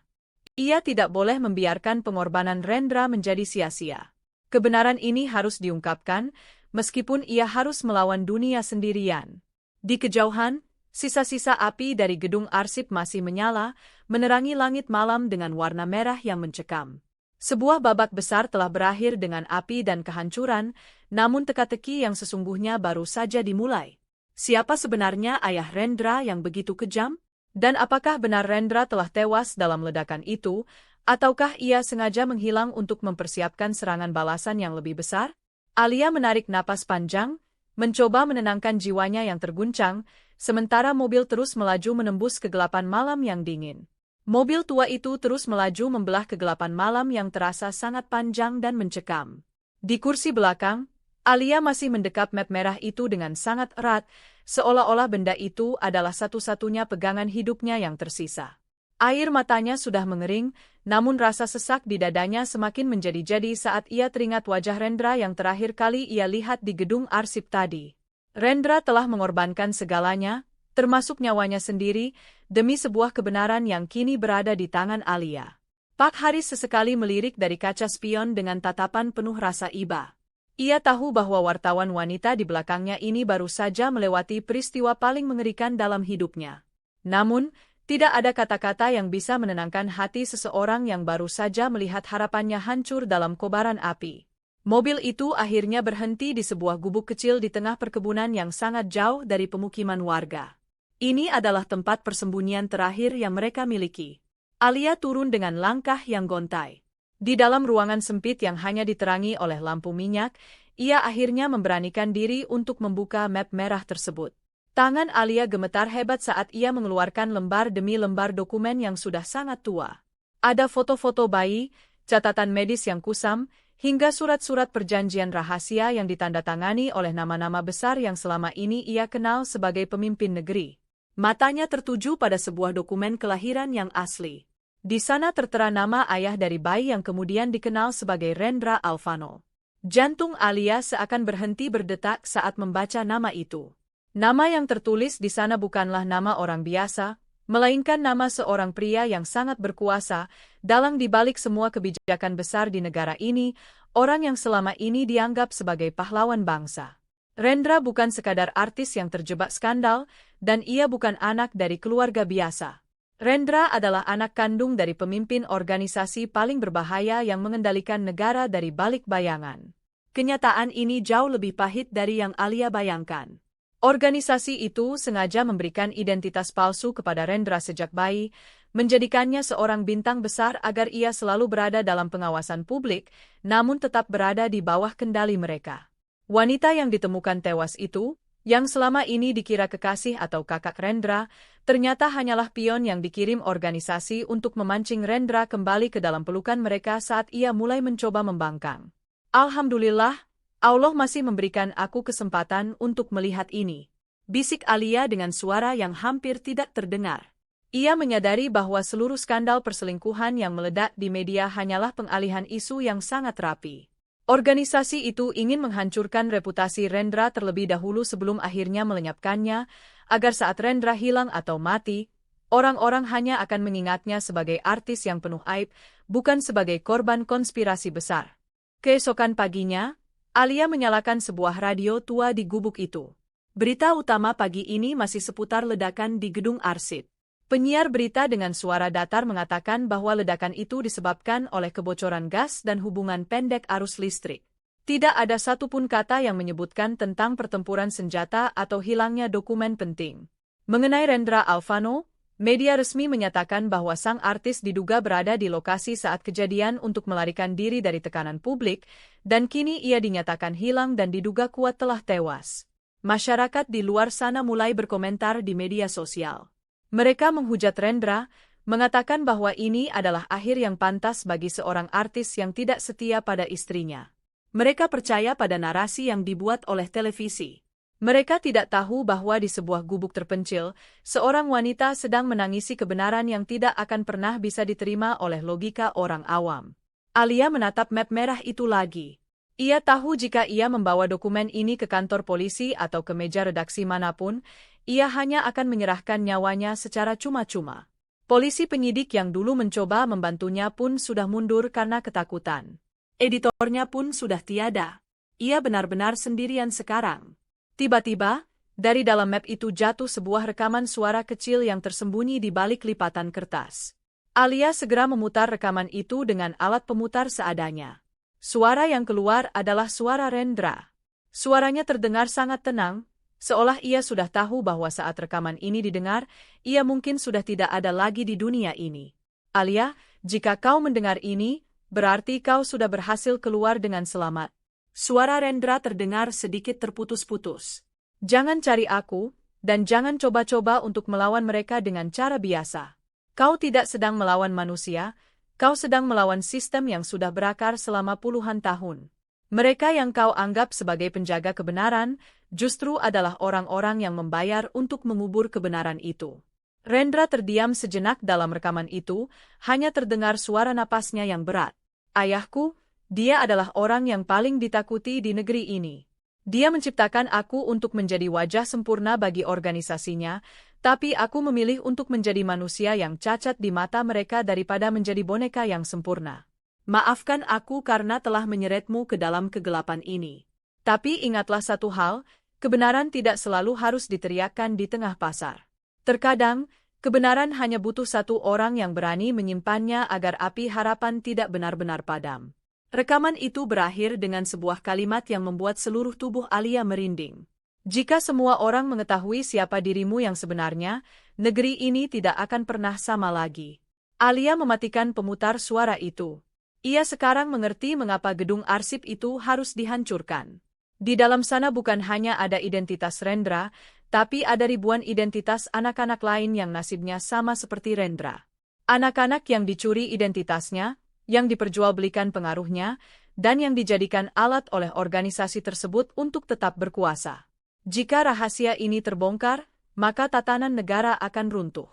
Ia tidak boleh membiarkan pengorbanan Rendra menjadi sia-sia. Kebenaran ini harus diungkapkan, meskipun ia harus melawan dunia sendirian. Di kejauhan, sisa-sisa api dari gedung arsip masih menyala, menerangi langit malam dengan warna merah yang mencekam. Sebuah babak besar telah berakhir dengan api dan kehancuran, namun teka-teki yang sesungguhnya baru saja dimulai. Siapa sebenarnya ayah Rendra yang begitu kejam? Dan apakah benar Rendra telah tewas dalam ledakan itu, ataukah ia sengaja menghilang untuk mempersiapkan serangan balasan yang lebih besar? Alia menarik napas panjang, mencoba menenangkan jiwanya yang terguncang, sementara mobil terus melaju menembus kegelapan malam yang dingin. Mobil tua itu terus melaju membelah kegelapan malam yang terasa sangat panjang dan mencekam. Di kursi belakang, Alia masih mendekap map merah itu dengan sangat erat, seolah-olah benda itu adalah satu-satunya pegangan hidupnya yang tersisa. Air matanya sudah mengering, namun rasa sesak di dadanya semakin menjadi-jadi saat ia teringat wajah Rendra yang terakhir kali ia lihat di gedung arsip tadi. Rendra telah mengorbankan segalanya, termasuk nyawanya sendiri, demi sebuah kebenaran yang kini berada di tangan Alia. Pak Haris sesekali melirik dari kaca spion dengan tatapan penuh rasa iba. Ia tahu bahwa wartawan wanita di belakangnya ini baru saja melewati peristiwa paling mengerikan dalam hidupnya. Namun, tidak ada kata-kata yang bisa menenangkan hati seseorang yang baru saja melihat harapannya hancur dalam kobaran api. Mobil itu akhirnya berhenti di sebuah gubuk kecil di tengah perkebunan yang sangat jauh dari pemukiman warga. Ini adalah tempat persembunyian terakhir yang mereka miliki. Alia turun dengan langkah yang gontai. Di dalam ruangan sempit yang hanya diterangi oleh lampu minyak, ia akhirnya memberanikan diri untuk membuka map merah tersebut. Tangan Alia gemetar hebat saat ia mengeluarkan lembar demi lembar dokumen yang sudah sangat tua. Ada foto-foto bayi, catatan medis yang kusam, hingga surat-surat perjanjian rahasia yang ditandatangani oleh nama-nama besar yang selama ini ia kenal sebagai pemimpin negeri. Matanya tertuju pada sebuah dokumen kelahiran yang asli. Di sana tertera nama ayah dari bayi yang kemudian dikenal sebagai Rendra Alfano. Jantung Alia seakan berhenti berdetak saat membaca nama itu. Nama yang tertulis di sana bukanlah nama orang biasa, melainkan nama seorang pria yang sangat berkuasa, dalang di balik semua kebijakan besar di negara ini, orang yang selama ini dianggap sebagai pahlawan bangsa. Rendra bukan sekadar artis yang terjebak skandal, dan ia bukan anak dari keluarga biasa. Rendra adalah anak kandung dari pemimpin organisasi paling berbahaya yang mengendalikan negara dari balik bayangan. Kenyataan ini jauh lebih pahit dari yang Alia bayangkan. Organisasi itu sengaja memberikan identitas palsu kepada Rendra sejak bayi, menjadikannya seorang bintang besar agar ia selalu berada dalam pengawasan publik, namun tetap berada di bawah kendali mereka. Wanita yang ditemukan tewas itu, yang selama ini dikira kekasih atau kakak Rendra, ternyata hanyalah pion yang dikirim organisasi untuk memancing Rendra kembali ke dalam pelukan mereka saat ia mulai mencoba membangkang. Alhamdulillah, Allah masih memberikan aku kesempatan untuk melihat ini. Bisik Alia dengan suara yang hampir tidak terdengar. Ia menyadari bahwa seluruh skandal perselingkuhan yang meledak di media hanyalah pengalihan isu yang sangat rapi. Organisasi itu ingin menghancurkan reputasi Rendra terlebih dahulu sebelum akhirnya melenyapkannya, agar saat Rendra hilang atau mati, orang-orang hanya akan mengingatnya sebagai artis yang penuh aib, bukan sebagai korban konspirasi besar. Keesokan paginya, Alia menyalakan sebuah radio tua di gubuk itu. Berita utama pagi ini masih seputar ledakan di gedung arsip. Penyiar berita dengan suara datar mengatakan bahwa ledakan itu disebabkan oleh kebocoran gas dan hubungan pendek arus listrik. Tidak ada satupun kata yang menyebutkan tentang pertempuran senjata atau hilangnya dokumen penting. Mengenai Rendra Alvano, media resmi menyatakan bahwa sang artis diduga berada di lokasi saat kejadian untuk melarikan diri dari tekanan publik, dan kini ia dinyatakan hilang dan diduga kuat telah tewas. Masyarakat di luar sana mulai berkomentar di media sosial. Mereka menghujat Rendra, mengatakan bahwa ini adalah akhir yang pantas bagi seorang artis yang tidak setia pada istrinya. Mereka percaya pada narasi yang dibuat oleh televisi. Mereka tidak tahu bahwa di sebuah gubuk terpencil, seorang wanita sedang menangisi kebenaran yang tidak akan pernah bisa diterima oleh logika orang awam. Alia menatap map merah itu lagi. Ia tahu jika ia membawa dokumen ini ke kantor polisi atau ke meja redaksi manapun, ia hanya akan menyerahkan nyawanya secara cuma-cuma. Polisi penyidik yang dulu mencoba membantunya pun sudah mundur karena ketakutan. Editornya pun sudah tiada. Ia benar-benar sendirian sekarang. Tiba-tiba, dari dalam map itu jatuh sebuah rekaman suara kecil yang tersembunyi di balik lipatan kertas. Alia segera memutar rekaman itu dengan alat pemutar seadanya. Suara yang keluar adalah suara Rendra. Suaranya terdengar sangat tenang, seolah ia sudah tahu bahwa saat rekaman ini didengar, ia mungkin sudah tidak ada lagi di dunia ini. Alia, jika kau mendengar ini, berarti kau sudah berhasil keluar dengan selamat. Suara Rendra terdengar sedikit terputus-putus. Jangan cari aku, dan jangan coba-coba untuk melawan mereka dengan cara biasa. Kau tidak sedang melawan manusia, kau sedang melawan sistem yang sudah berakar selama puluhan tahun. Mereka yang kau anggap sebagai penjaga kebenaran, justru adalah orang-orang yang membayar untuk mengubur kebenaran itu. Rendra terdiam sejenak dalam rekaman itu, hanya terdengar suara napasnya yang berat. Ayahku, dia adalah orang yang paling ditakuti di negeri ini. Dia menciptakan aku untuk menjadi wajah sempurna bagi organisasinya, tapi aku memilih untuk menjadi manusia yang cacat di mata mereka daripada menjadi boneka yang sempurna. Maafkan aku karena telah menyeretmu ke dalam kegelapan ini. Tapi ingatlah satu hal, kebenaran tidak selalu harus diteriakkan di tengah pasar. Terkadang, kebenaran hanya butuh satu orang yang berani menyimpannya agar api harapan tidak benar-benar padam. Rekaman itu berakhir dengan sebuah kalimat yang membuat seluruh tubuh Alia merinding. Jika semua orang mengetahui siapa dirimu yang sebenarnya, negeri ini tidak akan pernah sama lagi. Alia mematikan pemutar suara itu. Ia sekarang mengerti mengapa gedung arsip itu harus dihancurkan. Di dalam sana bukan hanya ada identitas Rendra, tapi ada ribuan identitas anak-anak lain yang nasibnya sama seperti Rendra. Anak-anak yang dicuri identitasnya, yang diperjualbelikan pengaruhnya, dan yang dijadikan alat oleh organisasi tersebut untuk tetap berkuasa. Jika rahasia ini terbongkar, maka tatanan negara akan runtuh.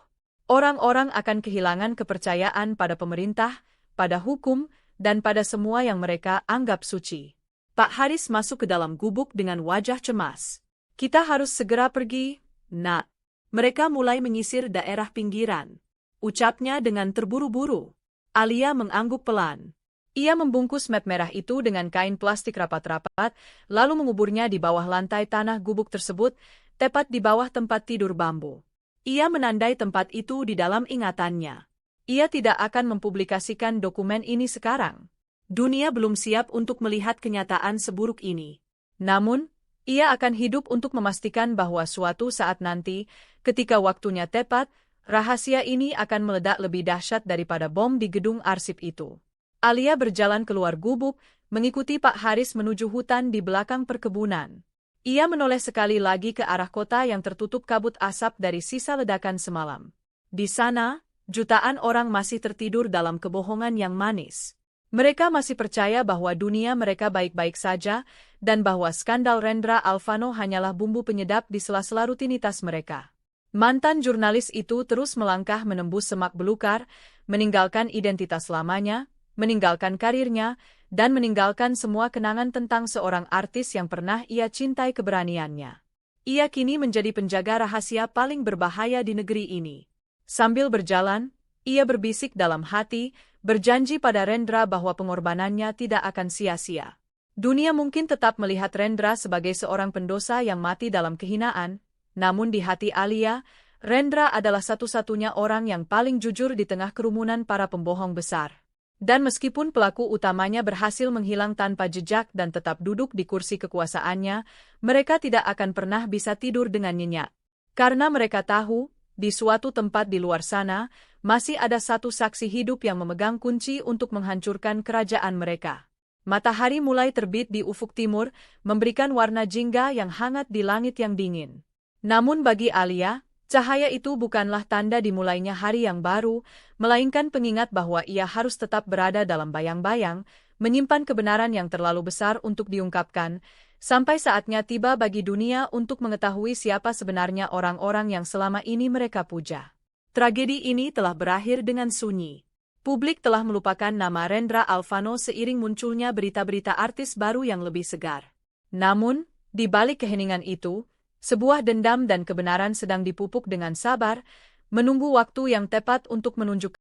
Orang-orang akan kehilangan kepercayaan pada pemerintah, pada hukum, dan pada semua yang mereka anggap suci. Pak Haris masuk ke dalam gubuk dengan wajah cemas. Kita harus segera pergi, Nak. Mereka mulai menyisir daerah pinggiran. Ucapnya dengan terburu-buru. Alia mengangguk pelan. Ia membungkus map merah itu dengan kain plastik rapat-rapat, lalu menguburnya di bawah lantai tanah gubuk tersebut, tepat di bawah tempat tidur bambu. Ia menandai tempat itu di dalam ingatannya. Ia tidak akan mempublikasikan dokumen ini sekarang. Dunia belum siap untuk melihat kenyataan seburuk ini. Namun, ia akan hidup untuk memastikan bahwa suatu saat nanti, ketika waktunya tepat, rahasia ini akan meledak lebih dahsyat daripada bom di gedung arsip itu. Alia berjalan keluar gubuk, mengikuti Pak Haris menuju hutan di belakang perkebunan. Ia menoleh sekali lagi ke arah kota yang tertutup kabut asap dari sisa ledakan semalam. Di sana, jutaan orang masih tertidur dalam kebohongan yang manis. Mereka masih percaya bahwa dunia mereka baik-baik saja, dan bahwa skandal Rendra Alfano hanyalah bumbu penyedap di sela-sela rutinitas mereka. Mantan jurnalis itu terus melangkah menembus semak belukar, meninggalkan identitas lamanya, meninggalkan karirnya, dan meninggalkan semua kenangan tentang seorang artis yang pernah ia cintai keberaniannya. Ia kini menjadi penjaga rahasia paling berbahaya di negeri ini. Sambil berjalan, ia berbisik dalam hati, berjanji pada Rendra bahwa pengorbanannya tidak akan sia-sia. Dunia mungkin tetap melihat Rendra sebagai seorang pendosa yang mati dalam kehinaan, namun di hati Alia, Rendra adalah satu-satunya orang yang paling jujur di tengah kerumunan para pembohong besar. Dan meskipun pelaku utamanya berhasil menghilang tanpa jejak dan tetap duduk di kursi kekuasaannya, mereka tidak akan pernah bisa tidur dengan nyenyak. Karena mereka tahu, di suatu tempat di luar sana, masih ada satu saksi hidup yang memegang kunci untuk menghancurkan kerajaan mereka. Matahari mulai terbit di ufuk timur, memberikan warna jingga yang hangat di langit yang dingin. Namun bagi Alia, cahaya itu bukanlah tanda dimulainya hari yang baru, melainkan pengingat bahwa ia harus tetap berada dalam bayang-bayang, menyimpan kebenaran yang terlalu besar untuk diungkapkan, sampai saatnya tiba bagi dunia untuk mengetahui siapa sebenarnya orang-orang yang selama ini mereka puja. Tragedi ini telah berakhir dengan sunyi. Publik telah melupakan nama Rendra Alfano seiring munculnya berita-berita artis baru yang lebih segar. Namun, di balik keheningan itu, sebuah dendam dan kebenaran sedang dipupuk dengan sabar, menunggu waktu yang tepat untuk menunjukkan